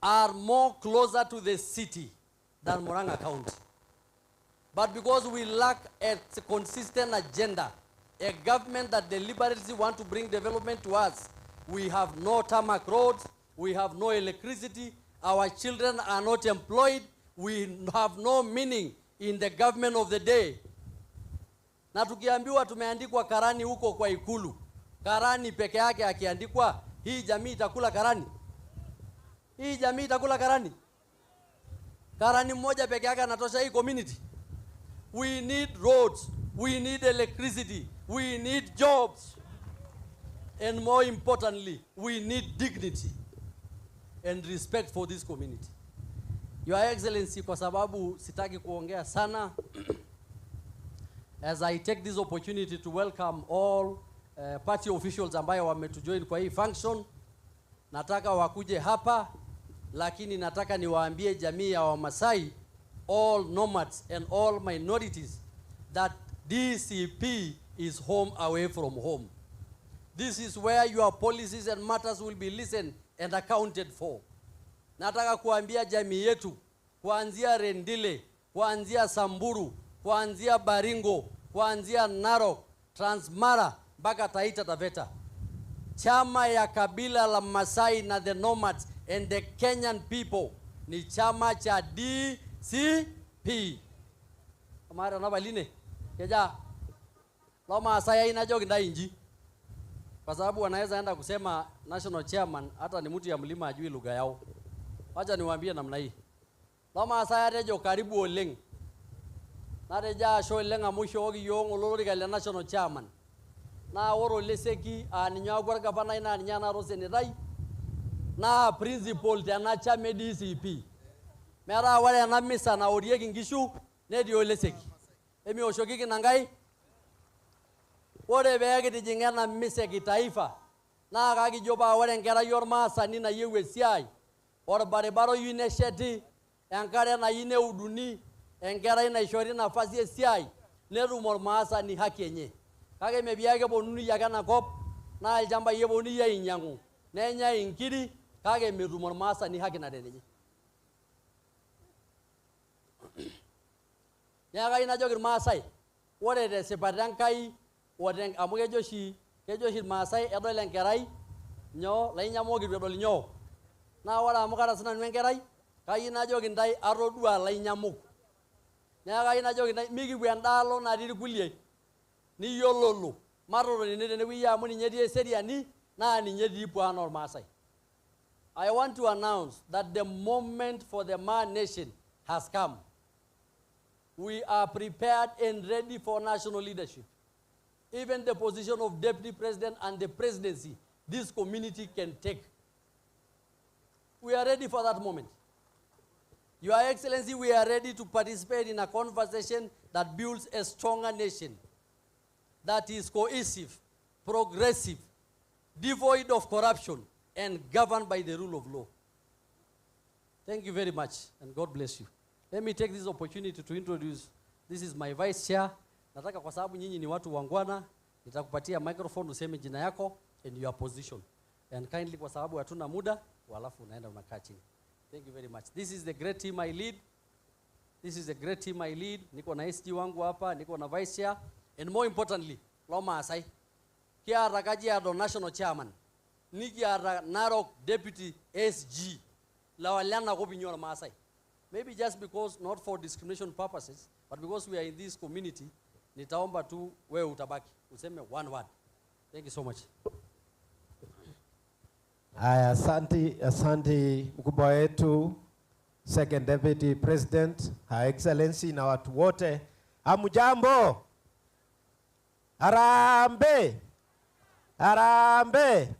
are more closer to the city than Murang'a County. But because we lack a consistent agenda, a government that deliberately want to bring development to us, we have no tarmac roads, we have no electricity, our children are not employed, we have no meaning in the government of the day. Na tukiambiwa tumeandikwa karani huko kwa Ikulu, karani peke yake akiandikwa, hii jamii itakula karani? Hii jamii itakula karani? Karani mmoja peke yake anatosha hii community? We need roads, we need electricity, we need jobs, and more importantly, we need dignity and respect for this community. Your Excellency, kwa sababu sitaki kuongea sana, as I take this opportunity to welcome all party officials ambayo wametujoin kwa hii function, nataka wakuje hapa, lakini nataka niwaambie jamii ya Wamasai, all nomads and all minorities, that DCP is home away from home. This is where your policies and matters will be listened and accounted for. Nataka kuambia jamii yetu, kuanzia Rendile, kuanzia Samburu, kuanzia Baringo, kuanzia Narok, Transmara, mpaka Taita Taveta. Chama ya kabila la Masai na the nomads and the Kenyan people ni chama cha DCP. Kamara na baline keja la Masai inajoki ndai inji, kwa sababu wanaweza enda kusema national chairman hata ni mtu ya mlima ajui lugha yao. Wacha niwaambie namna hii, la Masai atejo karibu oleng nateja show lenga mwisho ogi yong olori kale national chairman na oro leseki ninyo agwar gavana ina ninya na rosenetai na principal tena chama DCP mera wale na misa na orieki ngishu nedio leseki emi oshoki kinangai ore bege tijinga na misa kitaifa na kakijoba ore nkera yormaasani na yewe siai or baribaro yunesheti enkare na yine uduni enkera inaishori nafasi esiai netum ormaasani haki enye kake mebiake bonunu yake na kop na ilchamba yebonu ya inyangu nenya inkiri kake metum ormaasani haki na denye nyaka inajoki irmaasai ore tesipata Enkai amu kejo oshi irmaasai edol enkerai nyoo lainyamoki edol nyoo na ore amu kara sinanu enkerai kayieu najoki ntai atodua lainyamuk nyaka kayieu najoki ntai mikipuo endaalo natii irkulie niyiololo matotoni tenewueji amu ninye etii eseriani na ninye etii pwaan ormaasai. I want to announce that the moment for the Maa nation has come. We are prepared and ready for national leadership. Even the position of deputy president and the presidency, this community can take. We are ready for that moment. Your Excellency, we are ready to participate in a conversation that builds a stronger nation, that is cohesive, progressive, devoid of corruption, and governed by the rule of law. Thank you very much, and God bless you. Let me take this opportunity to introduce, this is my vice chair. Nataka kwa sababu nyinyi ni watu wangwana, nitakupatia microphone useme jina yako and your position. And kindly kwa sababu hatuna muda, walafu unaenda unakaa chini. Thank you very much. This is the great team I lead. This is the great team I lead. Niko na SG wangu hapa, niko na vice chair. And more importantly, Loma Asai, Kiara Kajiado national chairman, Nikiara Narok deputy SG, Lawaliana Gobinyor Masai. Maybe just because, not for discrimination purposes, but because we are in this community, nitaomba tu wewe utabaki. Useme one word. Thank you so much. Aya, asante mkubwa wetu, Second Deputy President, Her Excellency na watu wote. Hamujambo? Harambe! Harambe!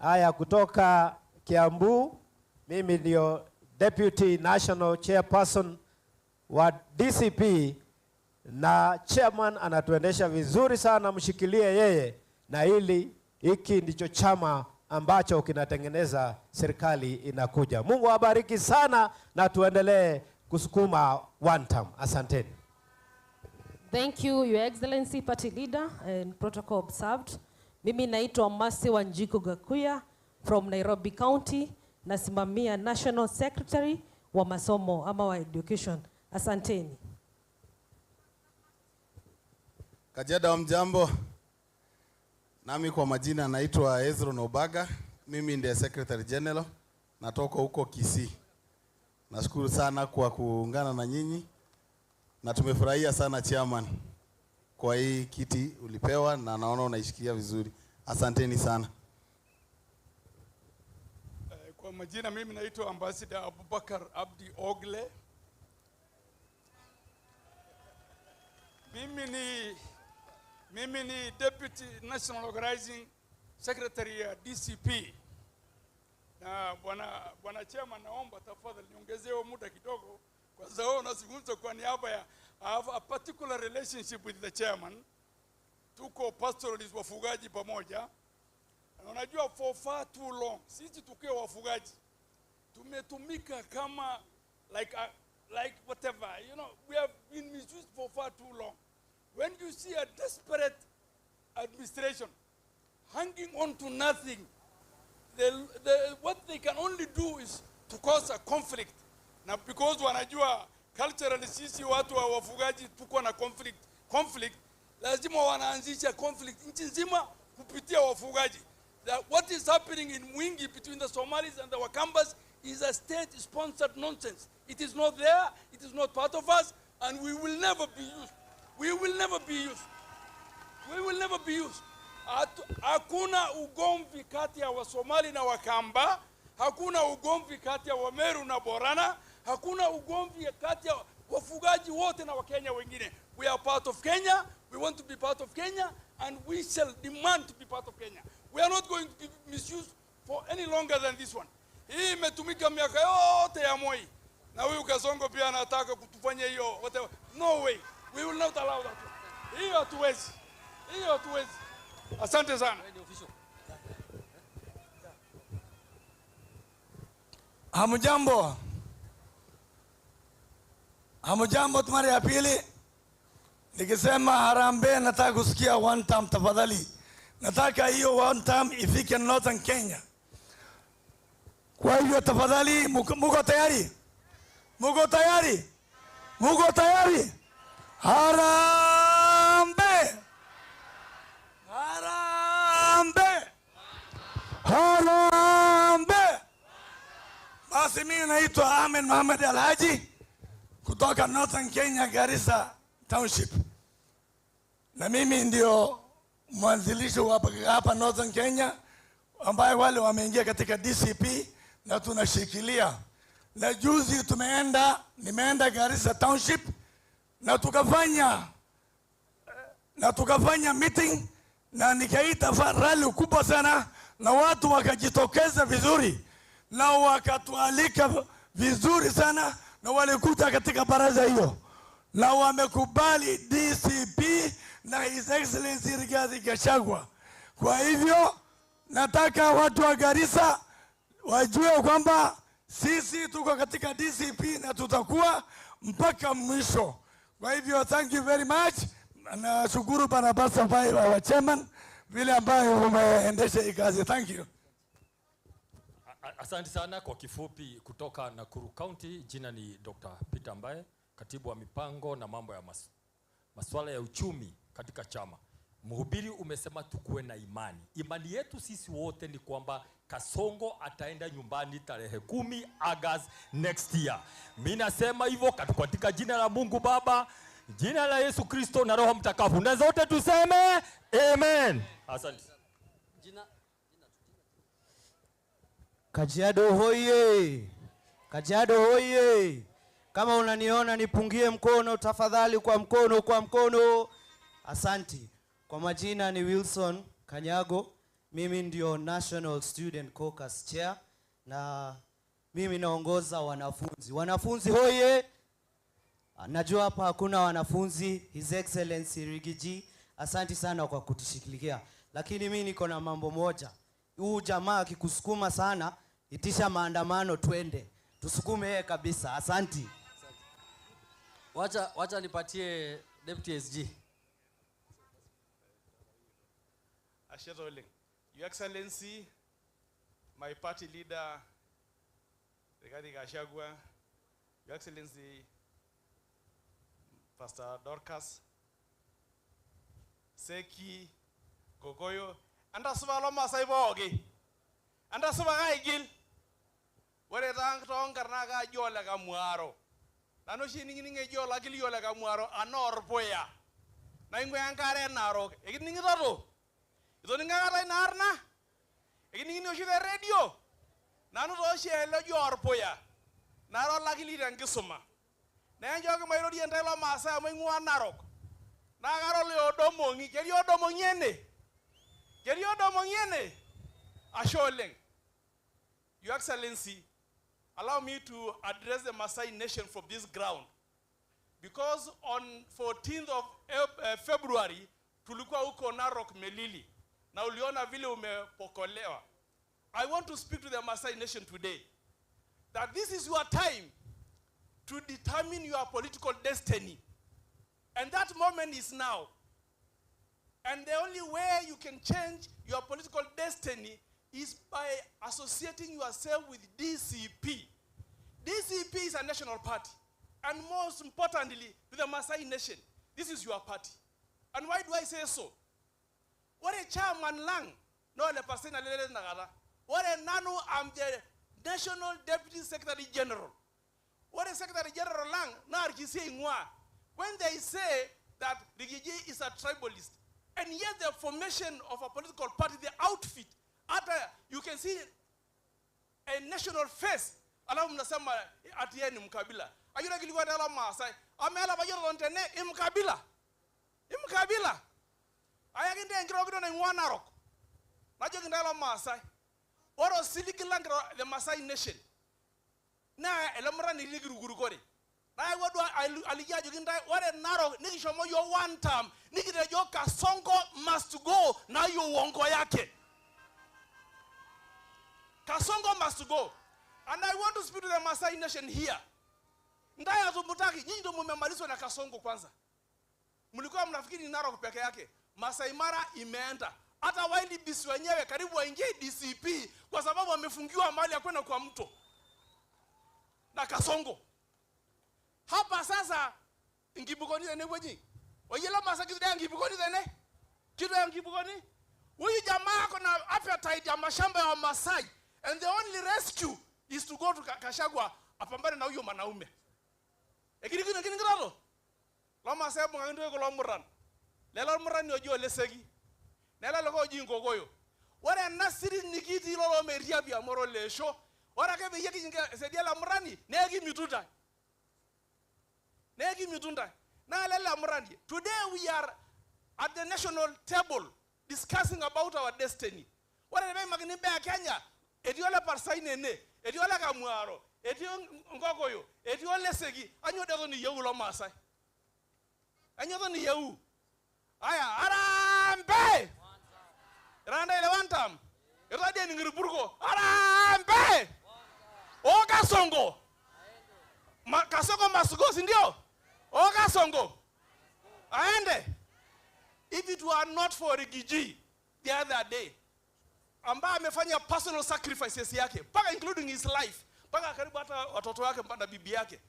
Aya, kutoka Kiambu, mimi ndio Deputy National Chairperson wa DCP na chairman anatuendesha vizuri sana, mshikilie yeye, na hiki ndicho chama ambacho kinatengeneza serikali inakuja. Mungu awabariki sana na tuendelee kusukuma one term. Asanteni. Thank you, Your Excellency, Party Leader and protocol observed. Mimi naitwa Masi Wanjiku Gakuya from Nairobi County, nasimamia National Secretary wa masomo ama wa education. Asanteni. Kajiado wa mjambo. Nami kwa majina naitwa Ezron Obaga. Mimi ndiye Secretary General. Natoka huko Kisii. Nashukuru sana kwa kuungana na nyinyi. Na tumefurahia sana chairman kwa hii kiti ulipewa na naona unaishikia vizuri. Asanteni sana. Kwa majina mimi naitwa Ambassador Abubakar Abdi Ogle. Mimi ni Deputy National Organizing Secretary ya DCP. Na bwana chairman, naomba tafadhali niongezewe muda kidogo kwa sababu nazungumza kwa niaba ya I have a particular relationship with the chairman. Tuko pastoralists wafugaji pamoja. Na unajua for far too long sisi tukiwa wafugaji tumetumika kama like whatever, you know, we have been misused for far too long. When you see a desperate administration hanging on to nothing, what they can only do is to cause a conflict. Na because wanajua culturally sisi watu wa wafugaji tuko na conflict, lazima wanaanzisha conflict nchi nzima kupitia wafugaji. What is happening in Mwingi between the Somalis and the Wakambas is a state-sponsored nonsense. It is not there, it is not part of us, and we will never be used. We will never be used. We will never be used. Hakuna ugomvi kati ya Wasomali na Wakamba, hakuna ugomvi kati ya Wameru na Borana, hakuna ugomvi kati ya wafugaji wote na Wakenya wengine. We are part of Kenya, we want to be part of Kenya, and we shall demand to be part of Kenya. We are not going to be misused for any longer than this one. Hii imetumika miaka yote ya Moi. Na huyu Kasongo pia anataka kutufanya hiyo whatever. No way. We will not allow that. Hiyo hatuwezi. Hiyo hatuwezi. Asante sana. Hamujambo. Hamujambo tumari ya pili. Nikisema harambee nataka kusikia one term tafadhali. Nataka hiyo one term ifike Northern Kenya. Kwa hivyo tafadhali muko tayari? Muko tayari? Muko tayari? Harambee! Harambee! Harambee! Basi mimi naitwa Ahmed Mohamed Alhaji kutoka Northern Kenya, Garissa Township. Na mimi ndio mwanzilishi hapa Northern Kenya ambaye wale wameingia katika DCP na tunashikilia. Na juzi nimeenda Garissa Township na tukafanya meeting na nikaita rally kubwa sana na watu wakajitokeza vizuri na wakatualika vizuri sana na walikuja katika baraza hiyo na wamekubali DCP na His Excellency Rigathi Gachagua. Kwa hivyo nataka watu wa Garissa wajue kwamba sisi tuko katika DCP na tutakuwa mpaka mwisho. Kwa hivyo thank you very much. Na shukuru Bwana Basafai wa chairman vile ambayo umeendesha hii kazi. Thank you. Asante sana. Kwa kifupi, kutoka Nakuru County, jina ni Dr. Peter Mbae, katibu wa mipango na mambo ya masuala ya uchumi katika chama. Mhubiri umesema tukuwe na imani. Imani yetu sisi wote ni kwamba Kasongo ataenda nyumbani tarehe 10 August next year. Mimi nasema hivyo katika jina la Mungu Baba, jina la Yesu Kristo na Roho Mtakatifu. Na zote tuseme amen. Asante. Kajiado hoye! Kajiado hoye! Kama unaniona nipungie mkono tafadhali, kwa mkono. Asanti. Kwa majina ni Wilson Kanyago. Mimi ndio National Student Caucus Chair na mimi naongoza wanafunzi. Wanafunzi hoye! Najua hapa hakuna wanafunzi. His Excellency Rigiji, asanti sana kwa kutushikilia. Lakini mimi niko na mambo moja. Huu jamaa akikusukuma sana, itisha maandamano twende. Tusukume yeye kabisa. Asanti. Wacha nipatie Deputy SG. Asheroleng. Your Excellency, my party leader, Rigathi Gachagua, Your Excellency, Pastor Dorcas, Seki, Gogoyo, anda suba lo masai bogi, anda suba gaigil, wale tang tong karena ga jola ga muaro, nano shi ningi jola gil jola ga muaro anor boya, na ingwe angkare naro, egin ningi tado. Ito ninga kata inarna, egin ningi oshide radio, nano to shi elo jor boya, naro lagi lidan kisuma. Na njoge mayro di entelo masa mo ngwa narok. Na garo le odomo ngi, keri odomo nyene. Keri odomo nyene. Asholeng. Your Excellency, allow me to address the Maasai nation from this ground. Because on 14th of February, tulikuwa huko Narok Melili. Na uliona vile umepokolewa. I want to speak to the Maasai nation today. That this is your time to determine your political destiny. And that moment is now. And the only way you can change your political destiny is by associating yourself with DCP. DCP is a national party. And most importantly, with the Maasai nation, this is your party. And why do I say so? What a chairman lang, no le pasena lele nagara. What a nano, I'm the National Deputy Secretary General. What is Secretary General Lang? When they say that Rigiji is a tribalist, and yet the formation of a political party, the outfit, after you can see a national face, ayura kilikuwa tela Maasai amela bayo lontene imkabila ayaki nde ngiro na ngwa Narok najo kindala Maasai oro silikilang the Maasai nation na elemra ni liguruguru kore na wadu aliya jo kindai ore Narok nikishomo yo one term nikitejo Kasongo must go na yo wongo yake. Kasongo must go. And I want to speak to the Maasai nation here. Ndaya hatumutaki, nyinyi ndio mmemalizwa na Kasongo kwanza. Mlikuwa mnafikiri Narok peke yake. Masai Mara imeenda. Hata Wild Beast wenyewe karibu waingie DCP kwa sababu wamefungiwa mahali ya kwenda kwa mto. Na Kasongo. Hapa sasa ngibukoni ne wenyi. Oyela Masai kitu ngibukoni ne? Kitu ngibukoni? Huyu jamaa kuna appetite ya mashamba ya Masai and the only rescue is to go to Kashagwa apambane na huyo manaume. Ekini ngirado. Lama sebo ngando ko lomuran. Lela muran yo jo lesegi. Lela loko jingo goyo. Wara nasiri nikiti lolo meria bia moro lesho. Wara ke be yeki jinga sedia la murani negi mitunda. Na lela murani. Today we are at the national table discussing about our destiny. Wara be magni be Kenya. Etiola Parsai nene. Etiola Kamuaro. Etio ngogoyo. Etio lesegi. Anyo dezo ni yewu lo Maasai. Anyo ni yewu. Aya, Arambe! Randa ile one time. Irade ni ngiriburgo. Arambe! O Kasongo. Kasongo must go, sindio? O Kasongo. Aende. If it were not for Rigiji the other day, ambaye amefanya personal sacrifices yake, paka including his life, paka karibu hata watoto wake mpaka bibi yake,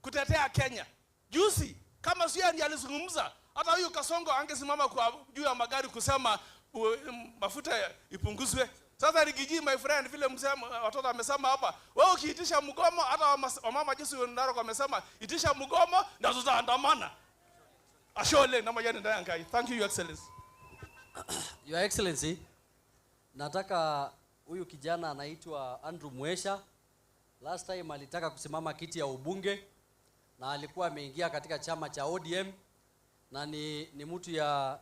kutetea Kenya. Juzi, kama sio ndiye alizungumza, hata huyu Kasongo angesimama kwa juu ya magari kusema mafuta ipunguzwe. Sasa Rigiji, my friend, vile msema watoto amesema hapa, wewe ukiitisha mgomo, hata wamama jinsi Narok wamesema itisha mgomo na tutaandamana. Ashole na majani ndaya ngai. Thank you, Your Excellency. Your Excellency, nataka huyu kijana anaitwa Andrew Mwesha. Last time alitaka kusimama kiti ya ubunge na alikuwa ameingia katika chama cha ODM na ni mtu ya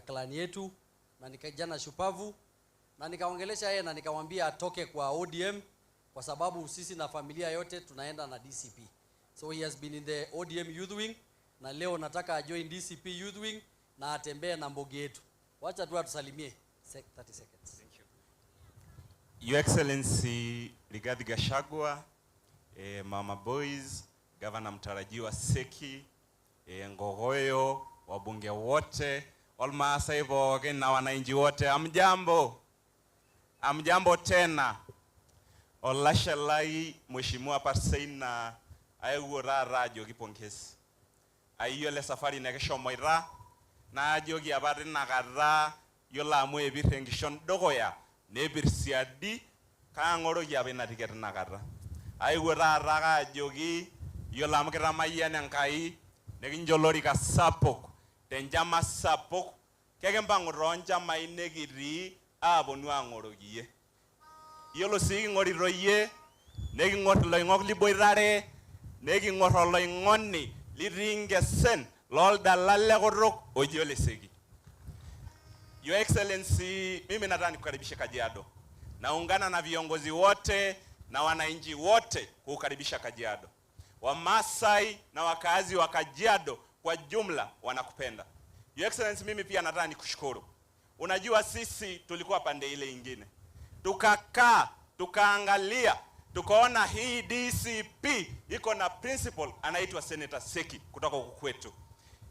klani yetu na ni kijana shupavu na nikaongelesha yeye na nikamwambia atoke kwa ODM kwa sababu sisi na familia yote tunaenda na DCP. So he has been in the ODM youth wing na leo nataka join DCP youth wing na atembee na mbogi yetu. Wacha tu atusalimie 30 seconds. Thank you. Your Excellency Rigathi Gachagua, Mama Boys, Governor mtarajiwa Seki, Ngogoyo, wabunge wote, Maasai wote na wananchi wote, amjambo tena. Olashalai Mheshimiwa Parseina ayewora radio kipongezi. Ayole safari nekesho moira na jogi abari nakara yola mwe birengishon dogoya nebir siadi kangoro yabe na tiket nakara. Ayewora raga jogi yola mkira mayen nkai nekinjolori ka sapok tenjama sapok kekembang ronja mainegiri abonu angorogie. Yolo sigi ngori roye negi ngor loingok liboirare negi ngor loingoni liringesen lol dalale gorok ojole segi. Your Excellency, mimi nataka nikukaribishe Kajiado. Naungana na viongozi wote na wananchi wote kukaribisha Kajiado. Wamasai na wakazi wa Kajiado kwa jumla wanakupenda. Your Excellency, mimi pia nataka nikushukuru. Unajua sisi tulikuwa pande ile nyingine. Tukakaa, tukaangalia, tukaona hii DCP iko na principal anaitwa Senator Seki kutoka huku kwetu.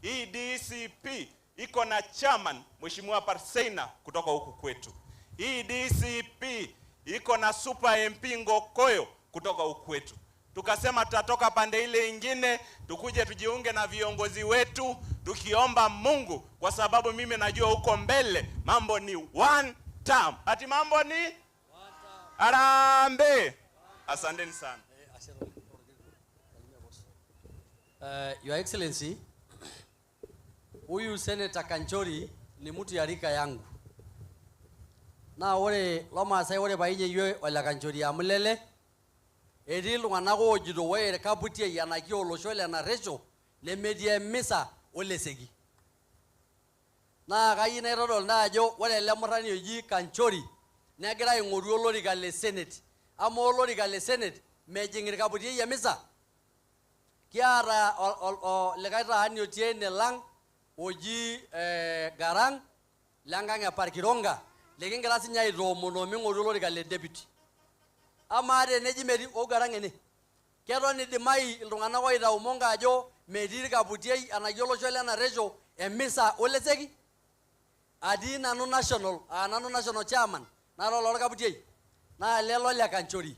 Hii DCP iko na chairman Mheshimiwa Parseina kutoka huku kwetu. Hii DCP iko na super MP Ngokoyo kutoka huku kwetu. Tukasema tutatoka pande ile nyingine, tukuje tujiunge na viongozi wetu, tukiomba Mungu kwa sababu mimi najua huko mbele mambo ni one term. Ati mambo ni one term. Arambe. Asanteni sana. Your Excellency, huyu Senator Kanchori ni mtu ya rika yangu. Na wale Maasai wale bainye yue wala Kanchori amulele etii iltung'anak oojito ore irkaputiei enaki olosho le Naresho lemetii emisa oleseki. Naa kayieu naitodol naa ajo ore ele murrani oji Kanchori negira aing'oru olorika le Senate. Ama olorika le Senate mejing irkaputiei emisa. Kiata likae taani otii ene lang oji Garang lenkang' e Parkironga likingira sinye aitoomono ming'oru olorika le deputy. Ama teneji metii Garang ene. Keton idimai iltung'anak oitau monga ajo metii irkaputiei enaki olosho le Naresho emisa oleseki. Atii nanu national chairman nara olorkaputiei. Naa lelo le Kanchori.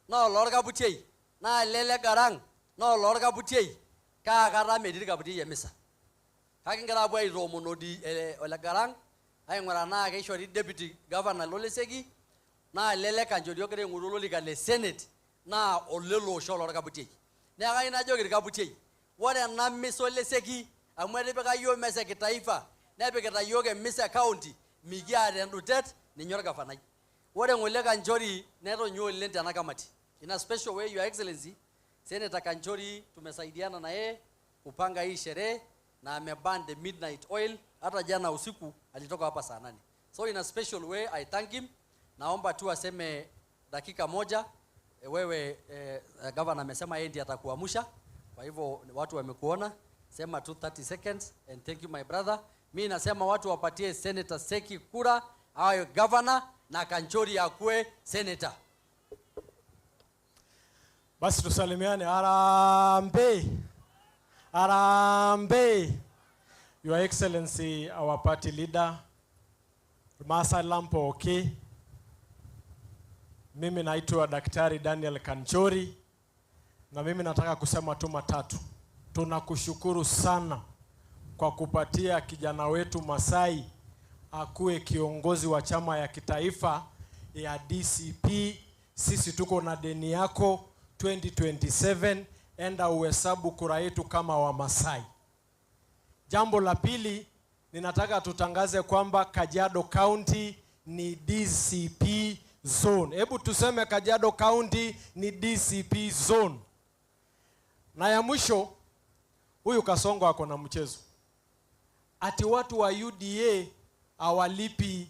Naa olorkaputiei. Naa lele Garang. Naa olorkaputiei. Kaakata metii irkaputiei emisa. Kake kigira apuo aitoomonodi ole Garang aing'uraa naa keishori deputy governor loleseki naa lele Kanchori ogira aing'oru olorika le Senate naa olelo osho lorkaputiei. Neeku kayieu najoki irkaputiei ore ena misa oleseki amu etipika yiok misa e kitaifa nepikita yiok emisa e county mikiata endutet ninye orgavanai. Ore ng'ole Kanchori netonyua oleng tena kamati. In a special way, Your Excellency, Senator Kanchori tumesaidiana na yeye kupanga hii sherehe na ameban the midnight oil hata jana usiku alitoka hapa saa 8. So in a special way I thank him. Naomba tu aseme dakika moja. Wewe governor amesema yeye ndiye atakuamsha. Kwa hivyo watu wamekuona. Sema tu 30 seconds and thank you my brother. Mimi nasema watu wapatie Senator Seki kura awe governor na Kanchori akue senator. Basi tusalimiane. Arambe. Arambe. Your Excellency, our party leader, Masa Lampo Oke. Mimi naitwa Daktari Daniel Kanchori. Na mimi nataka kusema tu matatu. Tunakushukuru sana kwa kupatia kijana wetu Masai akuwe kiongozi wa chama ya kitaifa ya DCP. Sisi tuko na deni yako 2027, enda uhesabu kura yetu kama wa Masai. Jambo la pili, ninataka tutangaze kwamba Kajiado County ni DCP zone. Hebu tuseme Kajiado County ni DCP zone. Na ya mwisho, huyu Kasongo ako na mchezo. Ati watu wa UDA hawalipi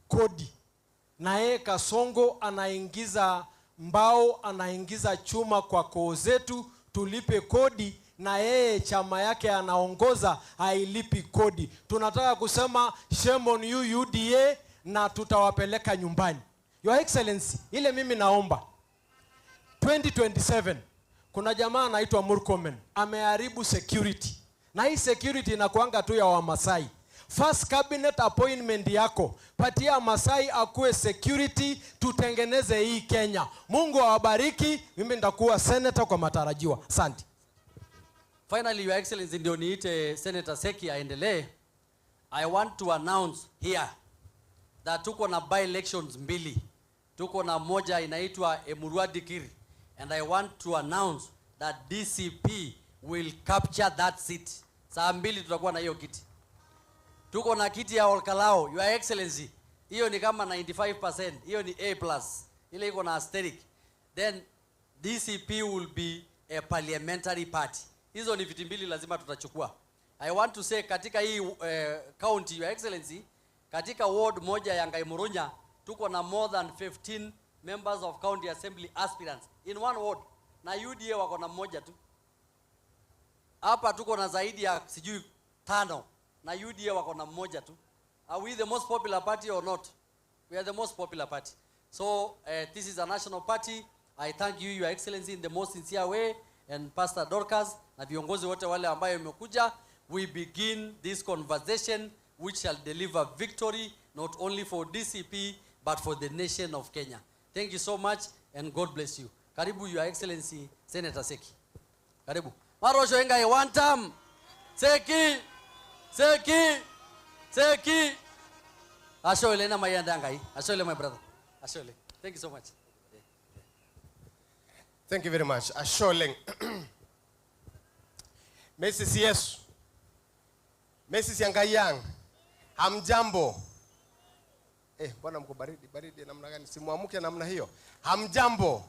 kodi. Na yeye Kasongo anaingiza mbao, anaingiza chuma kwa koo zetu tulipe kodi, na yeye chama yake anaongoza hailipi kodi. Tunataka kusema shame on you UDA na tutawapeleka nyumbani. Your Excellency, ile mimi naomba 2027 kuna jamaa anaitwa Murkomen ameharibu security. Na hii security inakuanga tu ya Wamasai. First cabinet appointment yako patia Masai akuwe security, tutengeneze hii Kenya. Mungu awabariki. Mimi nitakuwa senator kwa matarajiwa. Asante. Finally, Your Excellency, ndio niite Senator Seki aendelee. I want to announce here that tuko na by-elections mbili. Tuko na moja inaitwa Emurua Dikiri. And I want to announce that DCP will capture that seat. Saa mbili tutakuwa na hiyo kiti. Tuko na kiti ya Olkalao, Your Excellency. Hiyo ni kama 95%. Hiyo ni A+. Ile iko na asterisk. Then DCP will be a parliamentary party. Hizo ni viti mbili lazima tutachukua. I want to say katika hii county, Your Excellency, katika ward moja ya Ngaimurunya tuko na more than 15 members of county assembly aspirants in one ward, na UDA wako na mmoja tu. Hapa tuko na zaidi ya sijui 5 na UDA wako na mmoja tu. Are we the most popular party or not? We are the most popular party. So this is a national party. I thank you, Your Excellency, in the most sincere way, and Pastor Dorcas na viongozi wote wale ambao wamekuja. We begin this conversation which shall deliver victory not only for DCP but for the nation of Kenya. Thank you so much and God bless you. Karibu, Your Excellency, Senator Seki. Karibu. Marosho Engai one time. Seki. Seki. Seki. Ashole na mayanda ngai. Ashole my brother. Ashole. Thank you so much. Thank you very much. Ashole. Mrs. Yesu. Mrs. Yangayang. Hamjambo. Bwana mko baridi namna gani? Simuamuke namna hiyo. Hamjambo.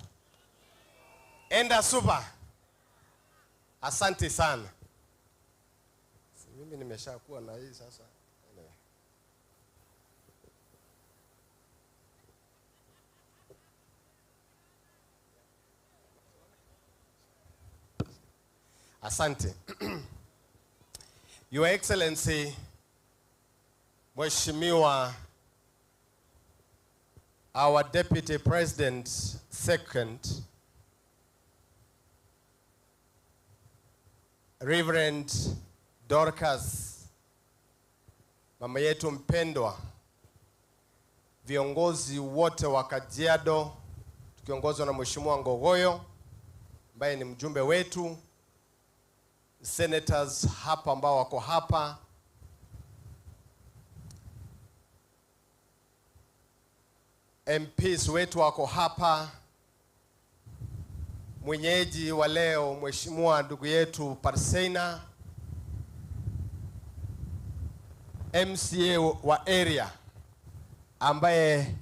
Enda super. Asante sana. Mimi nimeshakuwa na hii sasa. Asante. Your Excellency, Mheshimiwa, our Deputy President Second, Reverend Dorcas, mama yetu mpendwa, viongozi wote wa Kajiado tukiongozwa na Mheshimiwa Ngogoyo ambaye ni mjumbe wetu, senators hapa ambao wako hapa, MPs wetu wako hapa, mwenyeji wa leo Mheshimiwa ndugu yetu Parseina, MCA wa area ambaye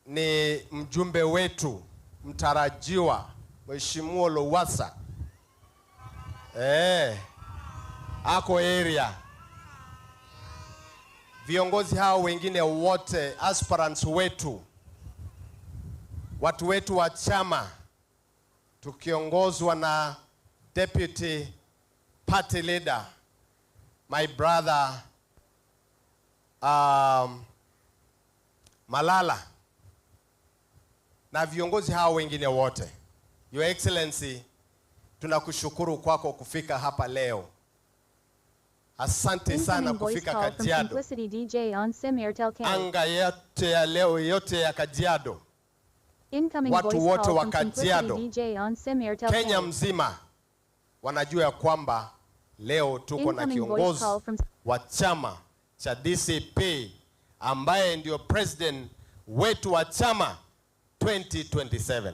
ni mjumbe wetu mtarajiwa Mheshimiwa Lowassa, ako area. Viongozi hao wengine wote, aspirants wetu, watu wetu wa chama tukiongozwa na Deputy Party Leader my brother Malala, na viongozi hao wengine wote. Your Excellency, tunakushukuru kwako kufika hapa leo. Asante sana kufika Kajiado. Anga yote ya leo yote ya Kajiado. Watu wote wa Kajiado, Kenya mzima wanajua kwamba leo tuko na kiongozi wa chama cha DCP ambaye ndio president wetu wa chama 2027.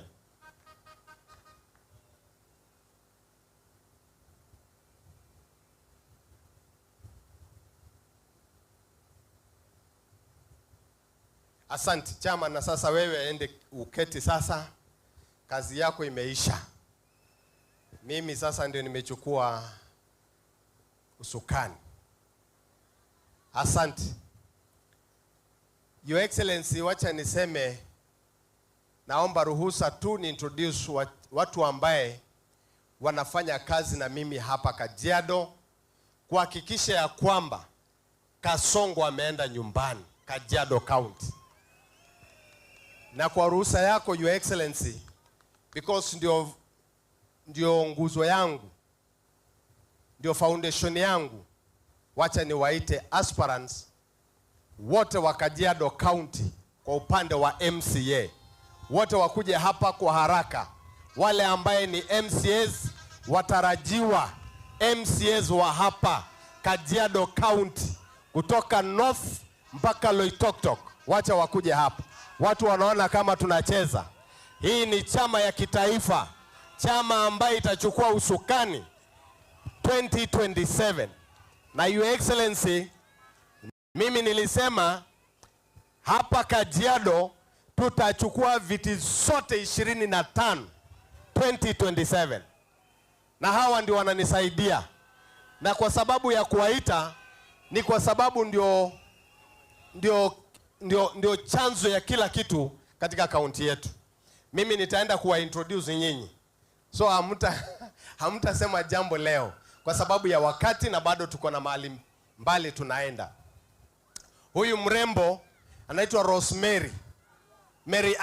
Asante chama, na sasa wewe ende uketi sasa. Kazi yako imeisha. Mimi sasa ndio nimechukua usukani. Asante. Your Excellency, wacha niseme, naomba ruhusa tu ni introduce watu ambaye wanafanya kazi na mimi hapa Kajiado kuhakikisha ya kwamba Kasongo ameenda nyumbani Kajiado County. Na kwa ruhusa yako Your Excellency, because ndio nguzo yangu, ndio foundation yangu, wacha niwaite aspirants wote wa Kajiado County kwa upande wa MCA. Wote wakuje hapa kwa haraka. Wale ambaye ni MCAs watarajiwa, MCAs wa hapa Kajiado County kutoka North mpaka Loitoktok, wacha wakuje hapa. Watu wanaona kama tunacheza. Hii ni chama ya kitaifa, chama ambaye itachukua usukani 2027. Na Your Excellency, mimi nilisema hapa Kajiado tutachukua viti zote 25 2027. Na hawa ndio wananisaidia. Na kwa sababu ya kuwaita ni kwa sababu ndio chanzo ya kila kitu katika kaunti yetu. Mimi nitaenda kuwa introduce nyinyi. So hamtasema jambo leo kwa sababu ya wakati, na bado tuko na mahali mbali tunaenda. Huyu mrembo anaitwa Rosemary Mary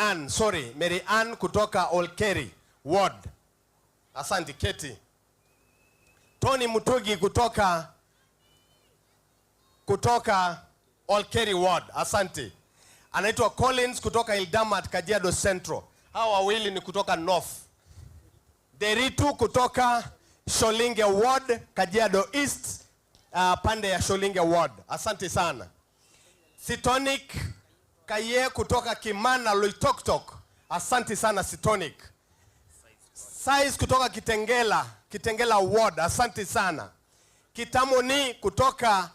Ann kutoka Olkeri Ward. Asante Keti. Tony Mutugi kutoka Olkeri Ward. Asante. Anaitwa Collins kutoka Ildamat Kajiado Central. Hawa wawili ni kutoka North. Deritu kutoka Sholinge Ward Kajiado East, pande ya Sholinge Ward. Asante sana. Sitonic Kaye kutoka Kimana Loitoktok. Asante sana Sitonic. Size kutoka Kitengela Ward. Asante sana. Kitamoni kutoka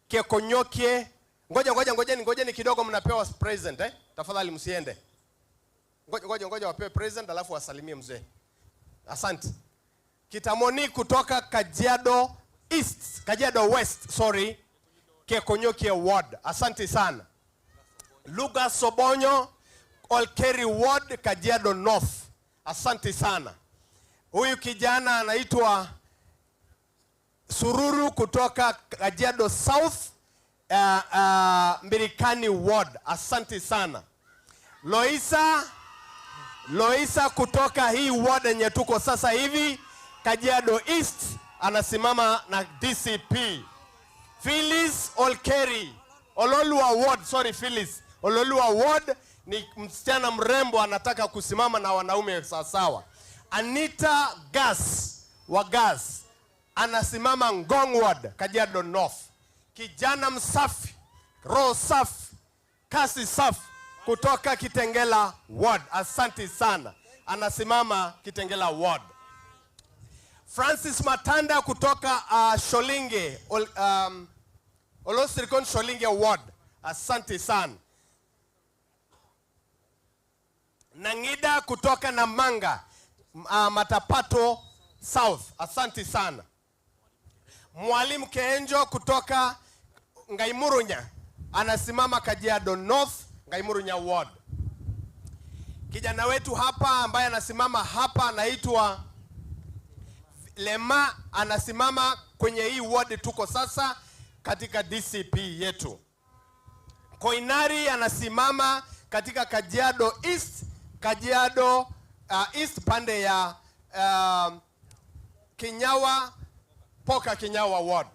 Kekonyokie. Ngojeni kidogo, mnapewa present tafadhali msiende. Ngoja wapewe president alafu wasalimie mzee. Asante. Kitamoni kutoka Kajiado East, Kajiado West, sorry. Kekonyokie ward. Asante sana. Luga Sobonyo, Olkeri ward, Kajiado North. Asante sana. Huyu kijana anaitwa Sururu kutoka Kajiado South, Mbirikani ward. Asante sana. Loisa kutoka hii ward yenye tuko sasa hivi, Kajiado East, anasimama na DCP. Phyllis Olkeri, Ololua ward, sorry Phyllis. Ololua ward ni msichana mrembo anataka kusimama na wanaume sawasawa. Anita Gas anasimama Ngong ward, Kajiado North. Kijana msafi, roho safi, kasi safi kutoka Kitengela ward. Asante sana. Anasimama Kitengela ward. Francis Matanda kutoka Sholinge, Olosirikon Sholinge ward. Asante sana. Nangida kutoka Namanga, Matapato South. Asante sana. Mwalimu Kenjo kutoka Ngaimurunya anasimama Kajiado North, Ngaimurunya ward. Kijana wetu hapa ambaye anasimama hapa anaitwa Lema, anasimama kwenye hii ward tuko sasa katika DCP yetu. Koinari anasimama katika Kajiado East, Kajiado East pande ya Kinyawa ward.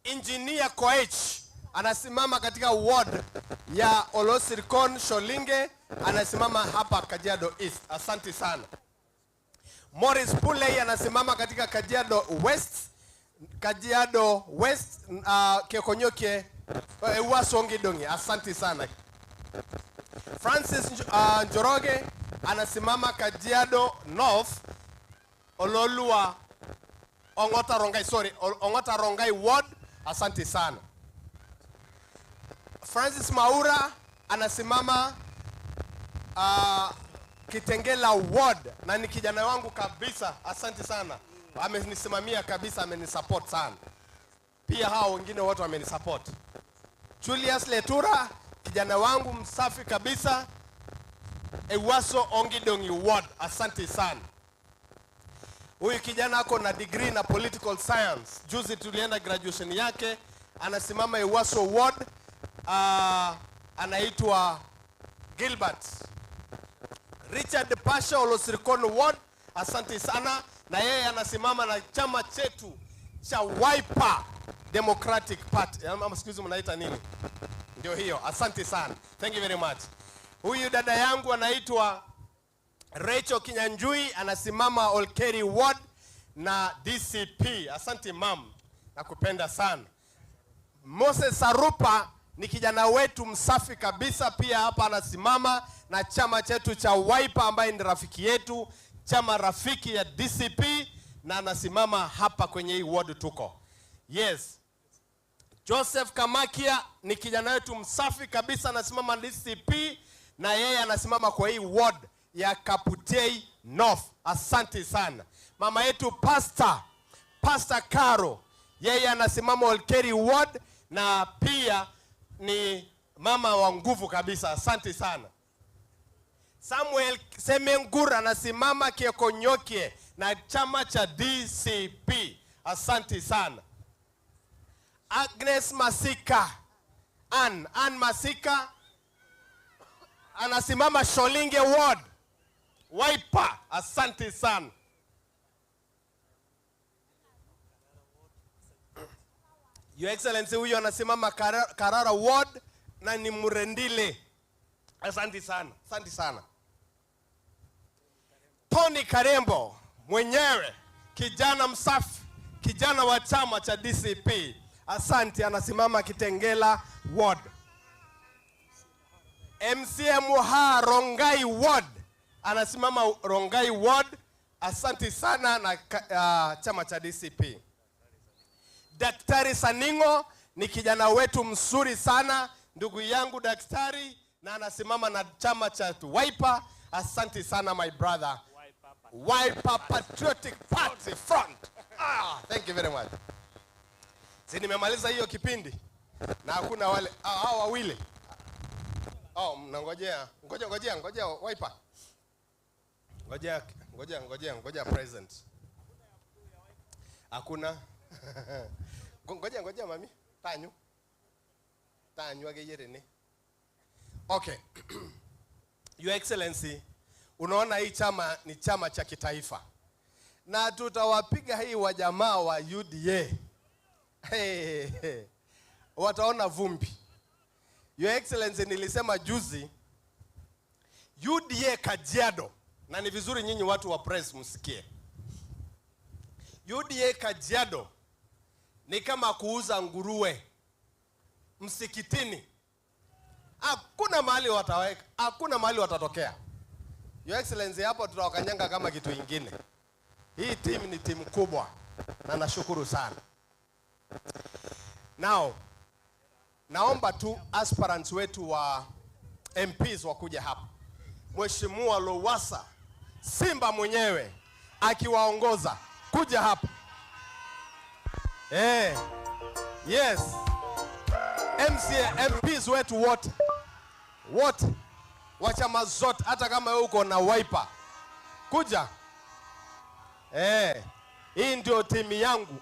Engineer Koech anasimama katika ward ya Olosirikon Sholinge, anasimama hapa Kajiado East. Asante sana. Morris Puley anasimama katika Kajiado West, Kekonyokie Wasongidongi. Asante sana. Francis Njoroge anasimama Kajiado North, Ololua Ongota Rongai ward. Asante sana. Francis Maura anasimama Kitengela ward na ni kijana wangu kabisa. Asante sana. Amenisimamia kabisa, amenisupport sana. Pia hao wengine wote wamenisupport. Julius Letura, kijana wangu msafi kabisa, Ewaso Ongidongi ward. Asante sana. Huyu kijana ako na degree na political science. Juzi tulienda graduation yake, anasimama Ewaso ward. Anaitwa Gilbert. Richard Pasha, Olosirikon ward. Asante sana. Na yeye anasimama na chama chetu cha Wiper Democratic Party. Ama siku hizi mnaita nini? Ndio hiyo. Asante sana. Thank you very much. Huyu dada yangu anaitwa Rachel Kinyanjui, anasimama Olkeri ward na DCP. Asante mam. Nakupenda sana. Moses Sarupa ni kijana wetu msafi kabisa, pia hapa anasimama na chama chetu cha Wiper ambaye ni rafiki yetu, chama rafiki ya DCP, na anasimama hapa kwenye hii ward tuko. Yes. Joseph Kamakia ni kijana wetu msafi kabisa, anasimama DCP na yeye anasimama kwa hii ward ya Kaputei North. Asante sana. Mama yetu Pastor Caro, yeye anasimama Olkeri ward na pia ni mama wa nguvu kabisa. Asante sana. Samuel Semengura anasimama Kekonyokie na chama cha DCP. Asante sana. Agnes Masika, Ann Masika anasimama Sholinge ward, Wiper. Asante sana. Your Excellency, huyo anasimama Karara ward na ni Murendile. Asante sana. Asante sana. Tony Karembo mwenyewe, kijana msafi, kijana wa chama cha DCP. Asante, anasimama Kitengela ward. MCM Rongai ward anasimama Rongai ward. Asante sana na chama cha DCP. Daktari Saningo ni kijana wetu mzuri sana, ndugu yangu daktari, na anasimama na chama cha Wiper. Asante sana my brother. Wiper Patriotic Party Front. Thank you very much. Si nimemaliza hiyo kipindi na hakuna wale hao wawili. Mnangojea. Ngojea Wiper. Ngojea present. Hakuna. Ngojea mami. Tanyu ageyerene. Okay. Your Excellency, unaona hii chama ni chama cha kitaifa. Na tutawapiga hii wajamaa wa UDA. Wataona vumbi. Your Excellency, nilisema juzi UDA Kajiado, na ni vizuri nyinyi watu wa press msikie. UDA Kajiado ni kama kuuza nguruwe msikitini. Hakuna mahali wataweka, hakuna mahali watatokea. Your Excellency, hapo tutawakanyanga kama kitu kingine. Hii team ni timu kubwa na nashukuru sana. Now, naomba tu aspirants wetu wa MPs wakuja hapa. Mheshimiwa Lowassa Simba mwenyewe akiwaongoza kuja hapa. Yes. MPs wetu wote wa chama zote, hata kama wewe uko na Wiper kuja. Hii ndio timu yangu